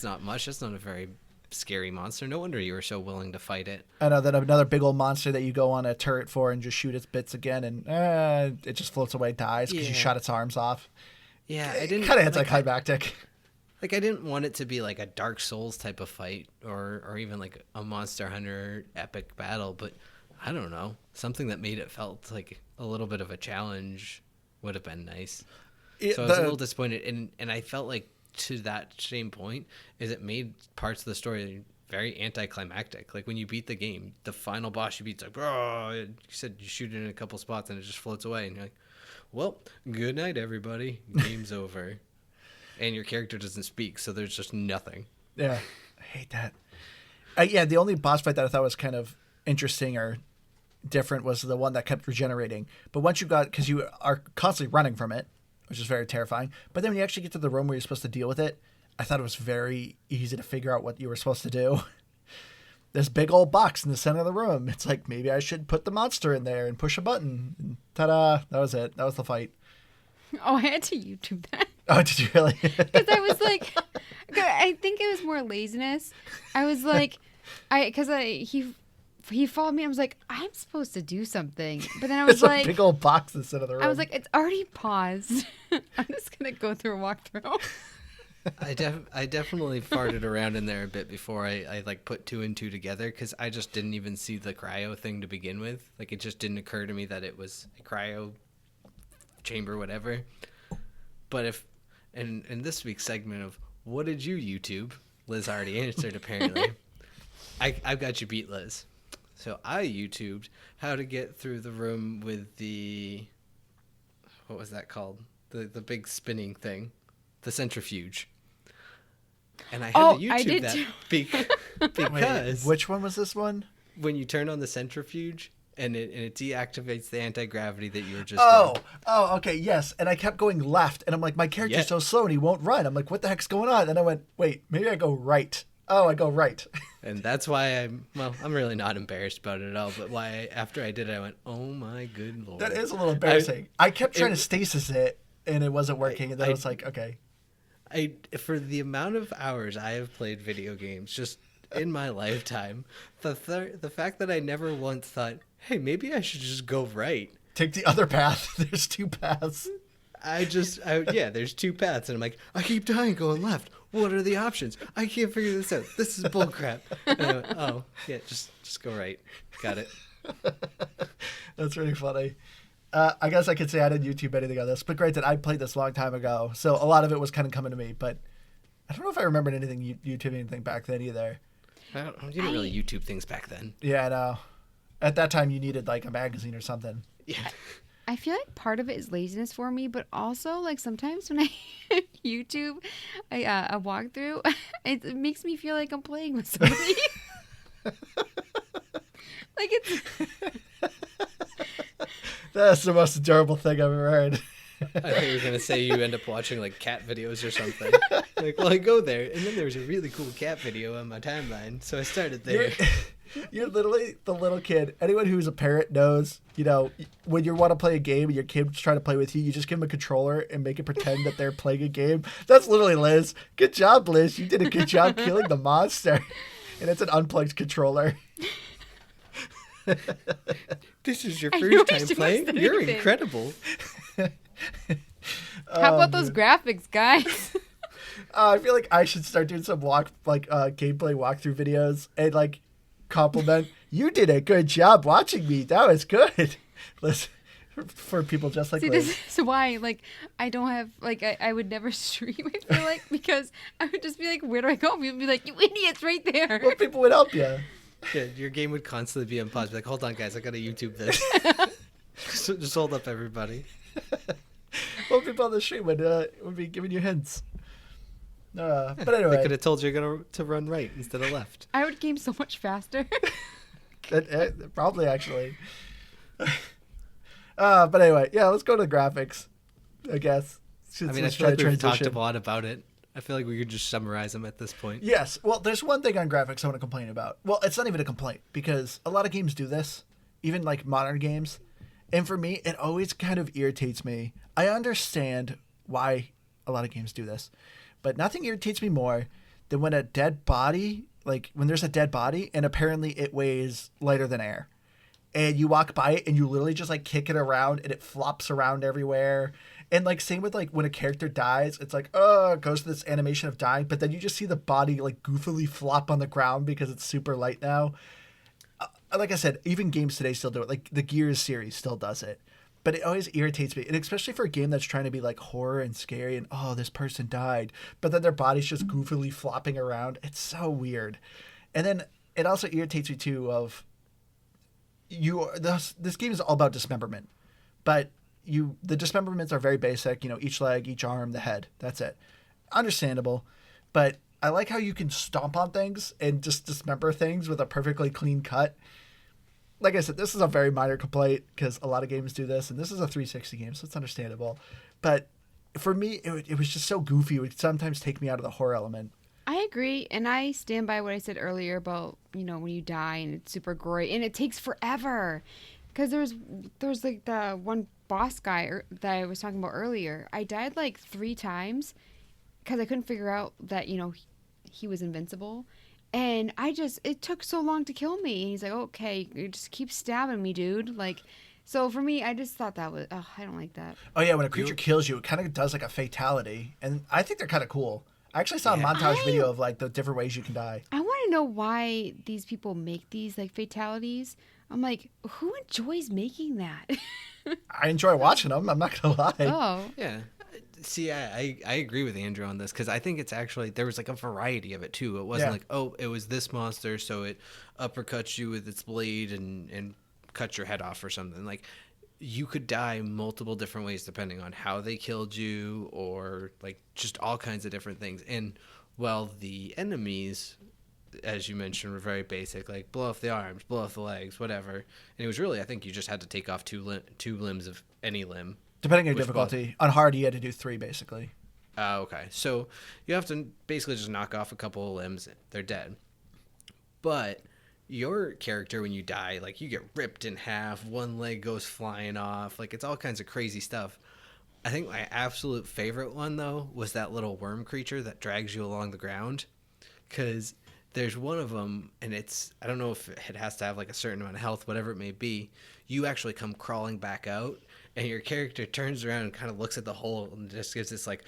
not much. That's not a very scary monster. No wonder you were so willing to fight it. I know that another big old monster that you go on a turret for and just shoot its bits again, and it just floats away, dies because you Yeah. shot its arms off. Yeah, I didn't. Kind of like, anticlimactic. Like I didn't want it to be like a Dark Souls type of fight, or even like a Monster Hunter epic battle. But I don't know, something that made it felt like a little bit of a challenge would have been nice. So I was a little disappointed, and I felt like to that same point is it made parts of the story very anticlimactic. Like when you beat the game, the final boss you beat's like, oh, you said you shoot it in a couple spots and it just floats away, and you're like, well, good night, everybody. Game's over. And your character doesn't speak, so there's just nothing. Yeah, I hate that. Yeah, the only boss fight that I thought was kind of interesting or different was the one that kept regenerating. But once you got, because you are constantly running from it, which is very terrifying. But then when you actually get to the room where you're supposed to deal with it, I thought it was very easy to figure out what you were supposed to do. This big old box in the center of the room. It's like, maybe I should put the monster in there and push a button. And ta-da! That was it. That was the fight. Oh, I had to YouTube that. Oh, did you really? Because I was like, I think it was more laziness. I was like, he followed me. I was like, I'm supposed to do something, but then I was It's like, a big old box in the center of the room. I was like, it's already paused. I'm just gonna go through a walkthrough. I definitely farted around in there a bit before I like put 2 and 2 together, because I just didn't even see the cryo thing to begin with. Like it just didn't occur to me that it was a cryo chamber, whatever. But if in this week's segment of what did you YouTube, Liz already answered apparently. I've got you beat, Liz. So I YouTubed how to get through the room with the, what was that called? The big spinning thing, the centrifuge. And I had to YouTube I did that too. because Wait, which one was this one? when you turn on the centrifuge and it deactivates the anti-gravity that you were just doing. Oh, okay, yes. And I kept going left, and I'm like, my character's Yeah. so slow, and he won't run. I'm like, what the heck's going on? And I went, wait, maybe I go right. Oh, I go right. And that's why I'm really not embarrassed about it at all. But after I did it, I went, oh my good Lord. That is a little embarrassing. I kept trying to stasis it, and it wasn't working, and then I was like, okay. For the amount of hours I have played video games, just in my lifetime, the fact that I never once thought, hey, maybe I should just go right. Take the other path. There's 2 paths. There's 2 paths, and I'm like, I keep dying going left. What are the options? I can't figure this out. This is bullcrap. And I went, oh, yeah, just go right. Got it. That's really funny. I guess I could say I didn't YouTube anything on this, but granted, I played this a long time ago, so a lot of it was kind of coming to me, but I don't know if I remembered anything YouTube anything back then either. You didn't really YouTube things back then. Yeah, I know. At that time, you needed like a magazine or something. Yeah. I feel like part of it is laziness for me, but also like sometimes when I YouTube a walkthrough, it makes me feel like I'm playing with somebody. Like it's That's the most adorable thing I've ever heard. I thought you were gonna say you end up watching like cat videos or something. Like, well, I go there, and then there was a really cool cat video on my timeline, so I started there. You're literally the little kid. Anyone who's a parent knows, you know, when you want to play a game and your kid's trying to play with you, you just give them a controller and make it pretend that they're playing a game. That's literally Liz. Good job, Liz. You did a good job killing the monster. And it's an unplugged controller. This is your I first know time she playing? must have You're been. incredible. How about those graphics, guys? I feel like I should start doing some gameplay walkthrough videos and like compliment. You did a good job watching me. That was good. Listen, for people just like See, Liz. this is why, like, I don't have, like, I would never stream, I feel like, because I would just be like, where do I go? People would be like, you idiot's right there. Well, people would help you. Yeah, your game would constantly be on pause. Be like, hold on, guys, I gotta YouTube this. Just hold up, everybody. Well, people on the stream would be giving you hints. But They anyway, could have told you to run right instead of left. I would game so much faster. probably actually. But anyway, yeah, let's go to the graphics, I guess. I mean, I feel like we've talked a lot about it. I feel like we could just summarize them at this point. Yes. Well, there's one thing on graphics I want to complain about. Well, it's not even a complaint because a lot of games do this, even like modern games. And for me, it always kind of irritates me. I understand why a lot of games do this, but nothing irritates me more than when a dead body, like when there's a dead body and apparently it weighs lighter than air. And you walk by it and you literally just like kick it around and it flops around everywhere. And like same with like when a character dies, it's like, oh, it goes to this animation of dying, but then you just see the body like goofily flop on the ground because it's super light now. Like I said, even games today still do it. Like the Gears series still does it. But it always irritates me. And especially for a game that's trying to be like horror and scary and oh, this person died. But then their body's just goofily flopping around. It's so weird. And then it also irritates me too of this game is all about dismemberment. But the dismemberments are very basic, you know, each leg, each arm, the head. That's it. Understandable. But I like how you can stomp on things and just dismember things with a perfectly clean cut. Like I said, this is a very minor complaint because a lot of games do this, and this is a 360 game, so it's understandable. But for me, it was just so goofy. It would sometimes take me out of the horror element. I agree, and I stand by what I said earlier about, you know, when you die and it's super gory, and it takes forever. Because there's like the one boss guy that I was talking about earlier. I died like 3 times because I couldn't figure out that, you know, he was invincible. And it took so long to kill me. And he's like, okay, you just keep stabbing me, dude. Like, so for me, I just thought that was, I don't like that. Oh, yeah, when a creature kills you, it kind of does like a fatality. And I think they're kind of cool. I actually saw a montage video of like the different ways you can die. I want to know why these people make these like fatalities. I'm like, who enjoys making that? I enjoy watching them. I'm not going to lie. Oh. Yeah. See, I agree with Andrew on this because I think it's actually there was like a variety of it too. It wasn't like, oh, it was this monster, so it uppercuts you with its blade and cuts your head off or something. Like you could die multiple different ways depending on how they killed you or like just all kinds of different things. And well, the enemies, as you mentioned, were very basic, like blow off the arms, blow off the legs, whatever. And it was really, I think you just had to take off two limbs of any limb. Depending on your difficulty. On hard, you had to do 3, basically. Okay. So you have to basically just knock off a couple of limbs. They're dead. But your character, when you die, like you get ripped in half. One leg goes flying off. Like it's all kinds of crazy stuff. I think my absolute favorite one, though, was that little worm creature that drags you along the ground. Because there's one of them, and I don't know if it has to have like a certain amount of health, whatever it may be. You actually come crawling back out. And your character turns around and kind of looks at the hole and just gives this like,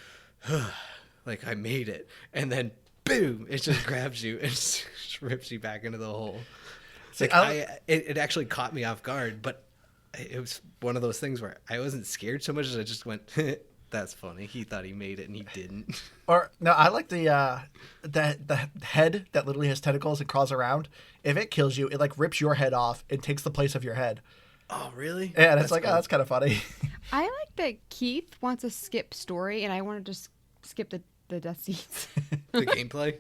like I made it. And then boom, it just grabs you and just rips you back into the hole. See, Like it actually caught me off guard, but it was one of those things where I wasn't scared so much as I just went, that's funny. He thought he made it and he didn't. Or no, I like the head that literally has tentacles and crawls around. If it kills you, it like rips your head off and takes the place of your head. Oh, really? Yeah, and it's like, cool. Oh, that's kind of funny. I like that Keith wants to skip story, and I want to just skip the death scenes. The gameplay?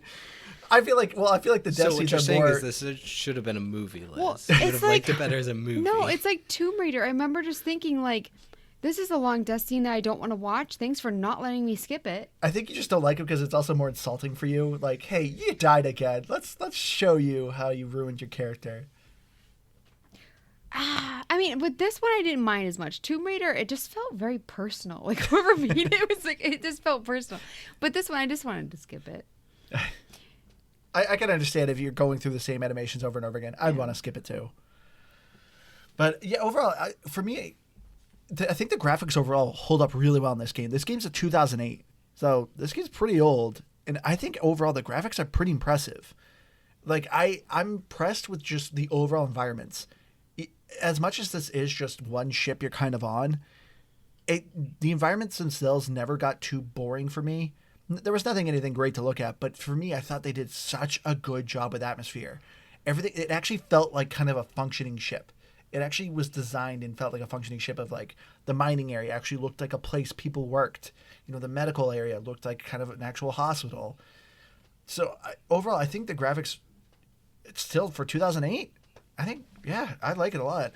I feel like the death So what scenes you're are saying more... is this should have been a movie, Liz. Well, You would it's have like- liked it better as a movie. No, it's like Tomb Raider. I remember just thinking like, This is a long death scene that I don't want to watch. Thanks for not letting me skip it. I think you just don't like it because it's also more insulting for you. Like, hey, you died again. Let's show you how you ruined your character. I mean, with this one, I didn't mind as much. Tomb Raider, it just felt very personal. Like, whoever made it was like, it just felt personal. But this one, I just wanted to skip it. I can understand if you're going through the same animations over and over again. I'd want to skip it too. But yeah, overall, for me, I think the graphics overall hold up really well in this game. This game's a 2008, so this game's pretty old. And I think overall the graphics are pretty impressive. Like, I'm impressed with just the overall environments. As much as this is just one ship you're kind of on, the environments themselves never got too boring for me. There was anything great to look at, but for me, I thought they did such a good job with atmosphere. It actually felt like kind of a functioning ship. It actually was designed and felt like a functioning ship of like the mining area actually looked like a place people worked. You know, the medical area looked like kind of an actual hospital. So overall, I think the graphics, it's still for 2008. I think, yeah, I like it a lot.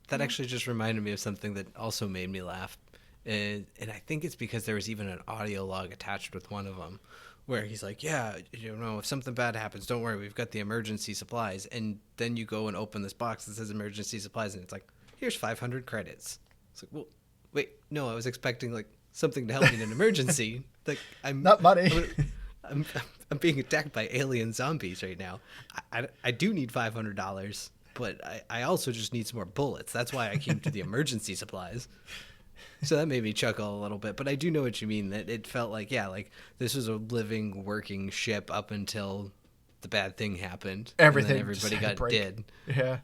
That actually just reminded me of something that also made me laugh. And I think it's because there was even an audio log attached with one of them where he's like, yeah, you know, if something bad happens, don't worry, we've got the emergency supplies. And then you go and open this box that says emergency supplies, and it's like, here's 500 credits. It's like, well, wait, no, I was expecting like something to help me in an emergency. Like, I'm not money. I'm being attacked by alien zombies right now. I do need $500, but I also just need some more bullets. That's why I came to the emergency supplies. So that made me chuckle a little bit, but I do know what you mean, that it felt like, yeah, like this was a living, working ship up until the bad thing happened. Everything. And then everybody got dead. Yeah.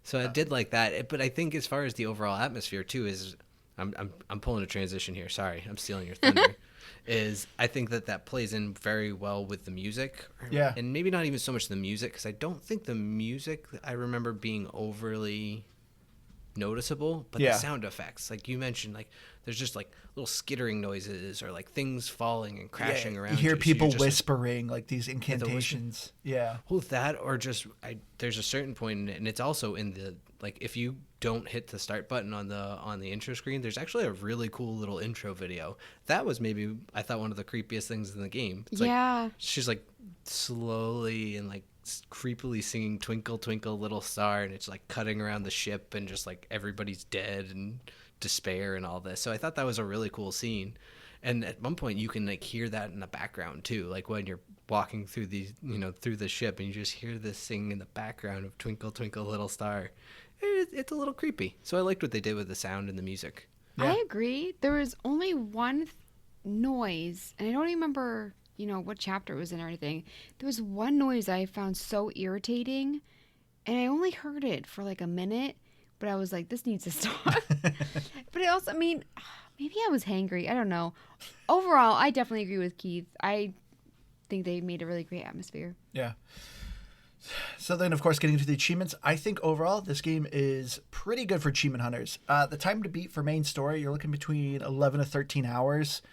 So I did like that, but I think as far as the overall atmosphere too is, I'm pulling a transition here. Sorry, I'm stealing your thunder. Is I think that plays in very well with the music. Yeah. And maybe not even so much the music, because I don't think the music I remember being overly noticeable, but the sound effects, like you mentioned, like there's just like little skittering noises or like things falling and crashing around. You hear so people just whispering like these incantations. Yeah. Well, that or just there's a certain point in it, and it's also in the like if you don't hit the start button on the intro screen, there's actually a really cool little intro video. That was maybe I thought one of the creepiest things in the game. It's like, she's like slowly and like creepily singing "Twinkle Twinkle Little Star," and it's like cutting around the ship and just like everybody's dead and despair and all this. So I thought that was a really cool scene. And at one point you can like hear that in the background too, like when you're walking through through the ship and you just hear this sing in the background of "Twinkle Twinkle Little Star." It's a little creepy. So I liked what they did with the sound and the music. Yeah. I agree. There was only one noise, and I don't remember what chapter it was in or anything. There was one noise I found so irritating, and I only heard it for like a minute, but I was like, this needs to stop. But it also, I mean, maybe I was hangry. I don't know. Overall, I definitely agree with Keith. I think they made a really great atmosphere. Yeah. So then, of course, getting into the achievements, I think overall this game is pretty good for achievement hunters. The time to beat for main story, you're looking between 11 to 13 hours.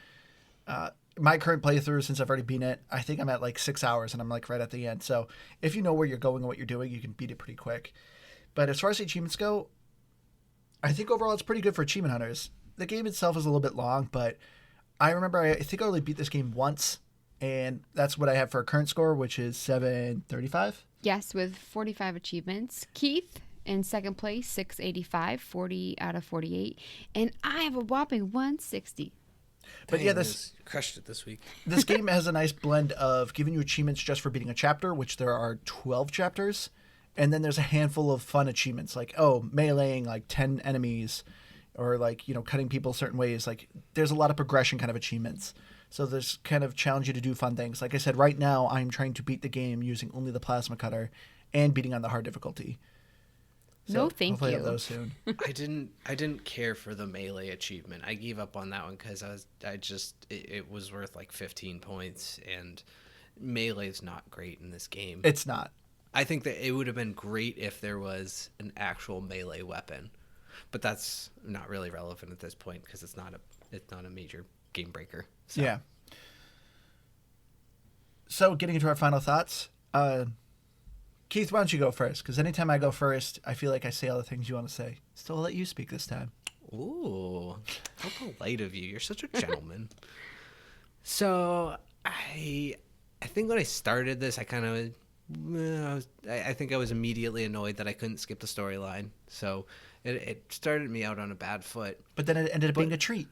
My current playthrough, since I've already beaten it, I think I'm at like 6 hours, and I'm like right at the end. So if you know where you're going and what you're doing, you can beat it pretty quick. But as far as the achievements go, I think overall it's pretty good for achievement hunters. The game itself is a little bit long, but I remember I think I only beat this game once, and that's what I have for a current score, which is 735. Yes, with 45 achievements. Keith in second place, 685, 40 out of 48. And I have a whopping 160. But Dang, yeah, this crushed it this week. This game has a nice blend of giving you achievements just for beating a chapter, which there are 12 chapters, and then there's a handful of fun achievements like meleeing like 10 enemies, or like cutting people certain ways. Like there's a lot of progression kind of achievements. So there's kind of challenge you to do fun things. Like I said, right now I'm trying to beat the game using only the plasma cutter and beating on the hard difficulty. So no, thank hopefully you. I have those soon. I didn't care for the melee achievement. I gave up on that one because it was worth like 15 points, and melee's not great in this game. It's not. I think that it would have been great if there was an actual melee weapon, but that's not really relevant at this point because it's not a major game breaker. So. Yeah. So getting into our final thoughts, Keith, why don't you go first? Because anytime I go first, I feel like I say all the things you want to say. So I'll let you speak this time. Ooh, how polite of you. You're such a gentleman. So I think when I started this, I kind of, I think I was immediately annoyed that I couldn't skip the storyline. So it started me out on a bad foot. But then it ended up being a treat.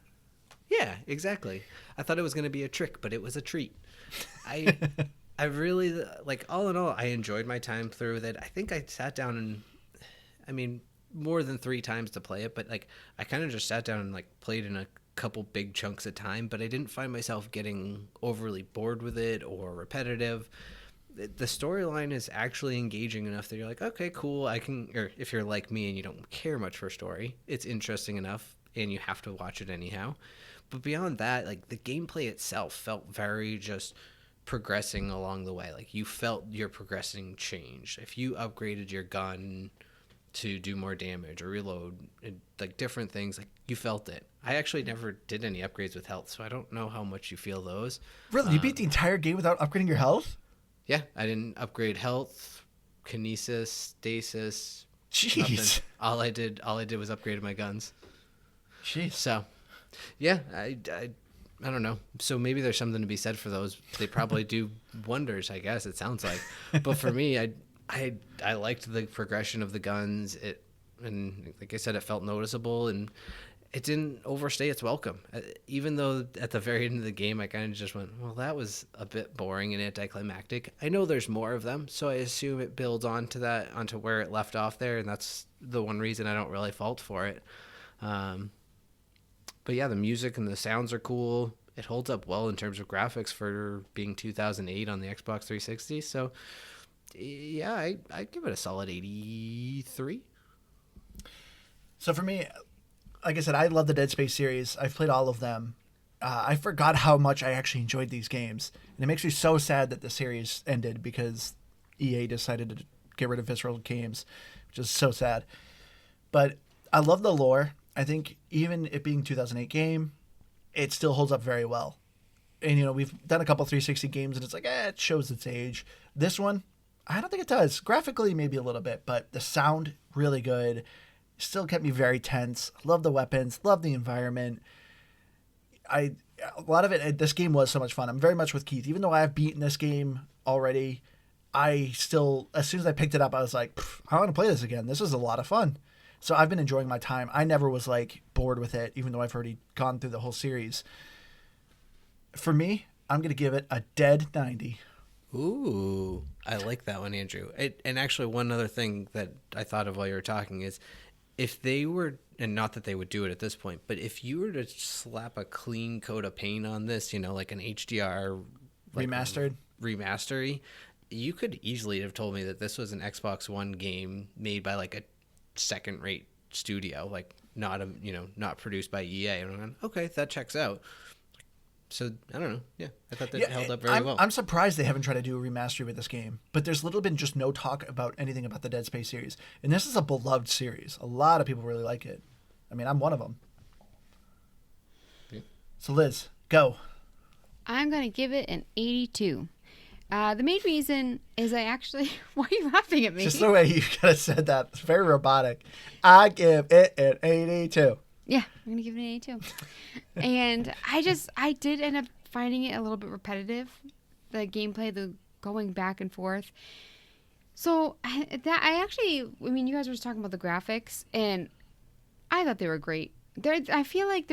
Yeah, exactly. I thought it was going to be a trick, but it was a treat. I really, like, all in all, I enjoyed my time through with it. I think I sat down and, I mean, more than 3 times to play it, but, like, I kind of just sat down and, like, played in a couple big chunks of time, but I didn't find myself getting overly bored with it or repetitive. The storyline is actually engaging enough that you're like, okay, cool, I can, or if you're like me and you don't care much for story, it's interesting enough and you have to watch it anyhow. But beyond that, like, the gameplay itself felt very just progressing along the way. Like, you felt your progressing change. If you upgraded your gun to do more damage or reload, like different things, like, you felt it. I actually never did any upgrades with health, so I don't know how much you feel those. Really? You beat the entire game without upgrading your health? Yeah, I didn't upgrade health, kinesis, stasis. Jeez. Nothing. All I did was upgrade my guns. Jeez. So, yeah, I don't know. So maybe there's something to be said for those. They probably do wonders, I guess, it sounds like. But for me, I liked the progression of the guns. And like I said, it felt noticeable and it didn't overstay its welcome. Even though at the very end of the game, I kind of just went, well, that was a bit boring and anticlimactic. I know there's more of them, so I assume it builds onto where it left off there, and that's the one reason I don't really fault for it. But yeah, the music and the sounds are cool. It holds up well in terms of graphics for being 2008 on the Xbox 360. So yeah, I give it a solid 83. So for me, like I said, I love the Dead Space series. I've played all of them. I forgot how much I actually enjoyed these games. And it makes me so sad that the series ended because EA decided to get rid of Visceral Games, which is so sad. But I love the lore. I think even it being 2008 game, it still holds up very well. And, you know, we've done a couple 360 games and it's like, it shows its age. This one, I don't think it does. Graphically, maybe a little bit, but the sound, really good. Still kept me very tense. Love the weapons. Love the environment. A lot of it, this game was so much fun. I'm very much with Keith. Even though I have beaten this game already, I still, as soon as I picked it up, I was like, I want to play this again. This is a lot of fun. So I've been enjoying my time. I never was like bored with it, even though I've already gone through the whole series. For me, I'm going to give it a dead 90. Ooh, I like that one, Andrew. And actually, one other thing that I thought of while you were talking is, if they were, and not that they would do it at this point, but if you were to slap a clean coat of paint on this, you know, like an HDR like remastery, you could easily have told me that this was an Xbox One game made by like a second-rate studio, like not produced by EA. And I'm like, okay, that checks out. So I don't know. Yeah, I thought that held up very well. I'm surprised they haven't tried to do a remastery with this game, but there's little been just no talk about anything about the Dead Space series, and this is a beloved series. A lot of people really like it. I mean, I'm one of them. Yeah. So Liz, go. I'm gonna give it an 82. The main reason is I actually. Why are you laughing at me? Just the way you kind of said that. It's very robotic. I give it an 82. Yeah, I'm gonna give it an 82. And I did end up finding it a little bit repetitive, the gameplay, the going back and forth. So you guys were just talking about the graphics, and I thought they were great. I feel like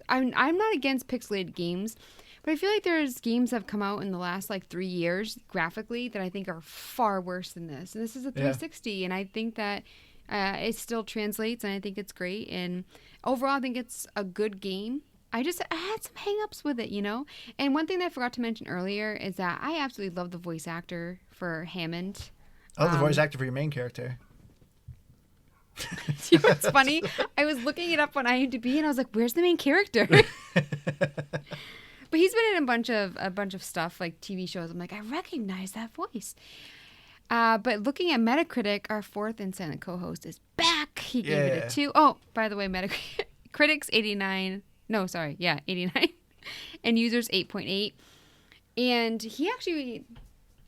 I'm not against pixelated games, but I feel like there's games that have come out in the last like 3 years graphically that I think are far worse than this. And this is a 360, and I think that it still translates, and I think it's great. And overall, I think it's a good game. I had some hang-ups with it, you know? And one thing that I forgot to mention earlier is that I absolutely love the voice actor for Hammond. Oh, the voice actor for your main character. You know what's funny? I was looking it up on IMDb, and I was like, where's the main character? But he's been in a bunch of stuff, like TV shows. I'm like, I recognize that voice. But looking at Metacritic, our fourth and silent co-host is back. He gave it a 2. Oh, by the way, Metacritic's 89. No, sorry. Yeah, 89. And users 8.8. And he actually,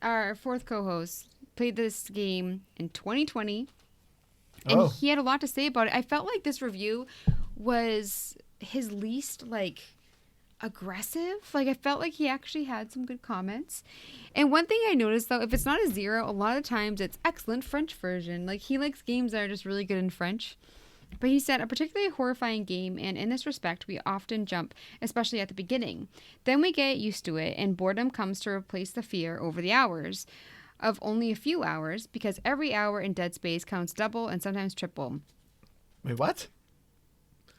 our fourth co-host, played this game in 2020. And he had a lot to say about it. I felt like this review was his least like aggressive. Like I felt like he actually had some good comments. And one thing I noticed though, if it's not a 0, a lot of times it's excellent French version. Like he likes games that are just really good in French. But he said a particularly horrifying game, and in this respect, we often jump, especially at the beginning. Then we get used to it, and boredom comes to replace the fear over the hours of only a few hours, because every hour in Dead Space counts double and sometimes triple. Wait, what?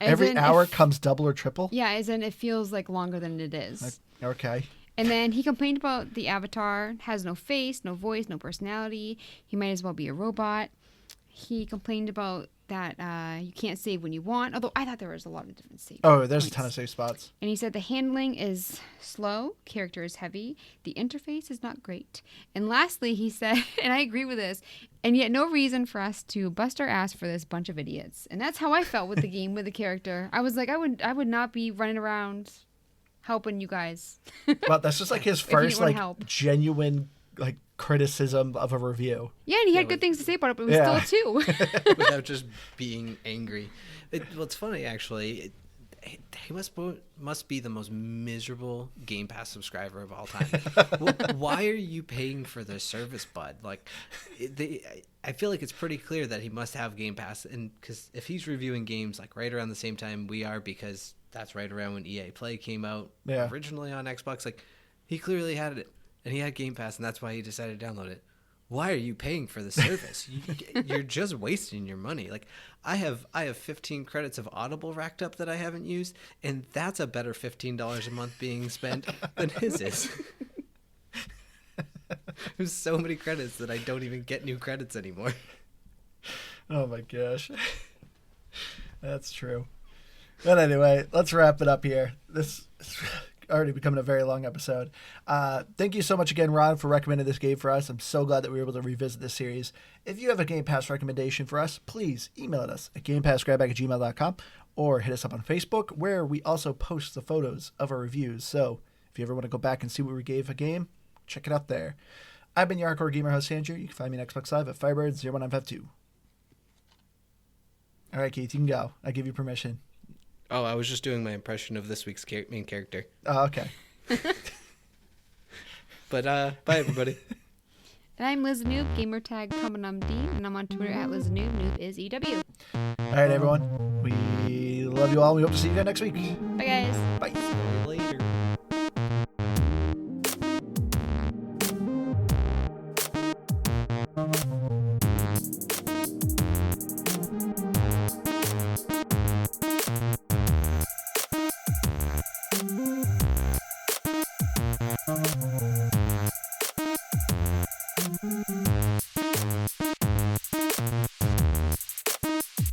As Every in hour if- comes double or triple? Yeah, as in it feels like longer than it is. Okay. And then he complained about the avatar has no face, no voice, no personality. He might as well be a robot. He complained about that you can't save when you want, although I thought there was a lot of different save There's points. a ton of safe spots. And he said the handling is slow, character is heavy, the interface is not great. And lastly, he said, and I agree with this, and yet no reason for us to bust our ass for this bunch of idiots. And that's how I felt with the game, with the character. I was like, I would not be running around helping you guys. Well, that's just like his If you didn't first wanna like help. genuine like criticism of a review. Yeah, and he had Yeah, good but- things to say about it, but it was Yeah. still 2. Without just being angry. Well, it's funny actually. He must be the most miserable Game Pass subscriber of all time. Why are you paying for the service, bud? Like, I feel like it's pretty clear that he must have Game Pass, and because if he's reviewing games like right around the same time we are, because that's right around when EA Play came out originally on Xbox, like he clearly had it, and he had Game Pass, and that's why he decided to download it. Why are you paying for the service? You're just wasting your money. Like I have 15 credits of Audible racked up that I haven't used, and that's a better $15 a month being spent than his is. There's so many credits that I don't even get new credits anymore. Oh my gosh. That's true. But anyway, let's wrap it up here. This is already becoming a very long episode. Thank you so much again, Ron, for recommending this game for us. I'm so glad that we were able to revisit this series. If you have a Game Pass recommendation for us, please email us at gamepassgrabback@gmail.com or hit us up on Facebook, where we also post the photos of our reviews. So if you ever want to go back and see what we gave a game, check it out there. I've been your Hardcore Gamer host, Andrew. You can find me on Xbox Live at Firebird01952. All right, Keith, you can go. I give you permission. Oh, I was just doing my impression of this week's main character. Oh, okay. But bye, everybody. And I'm Liz Noob, gamertag PromenumD, and I'm on Twitter at Liz Noob. Noob is EW. All right, everyone. We love you all. We hope to see you again next week. Bye, guys. Bye.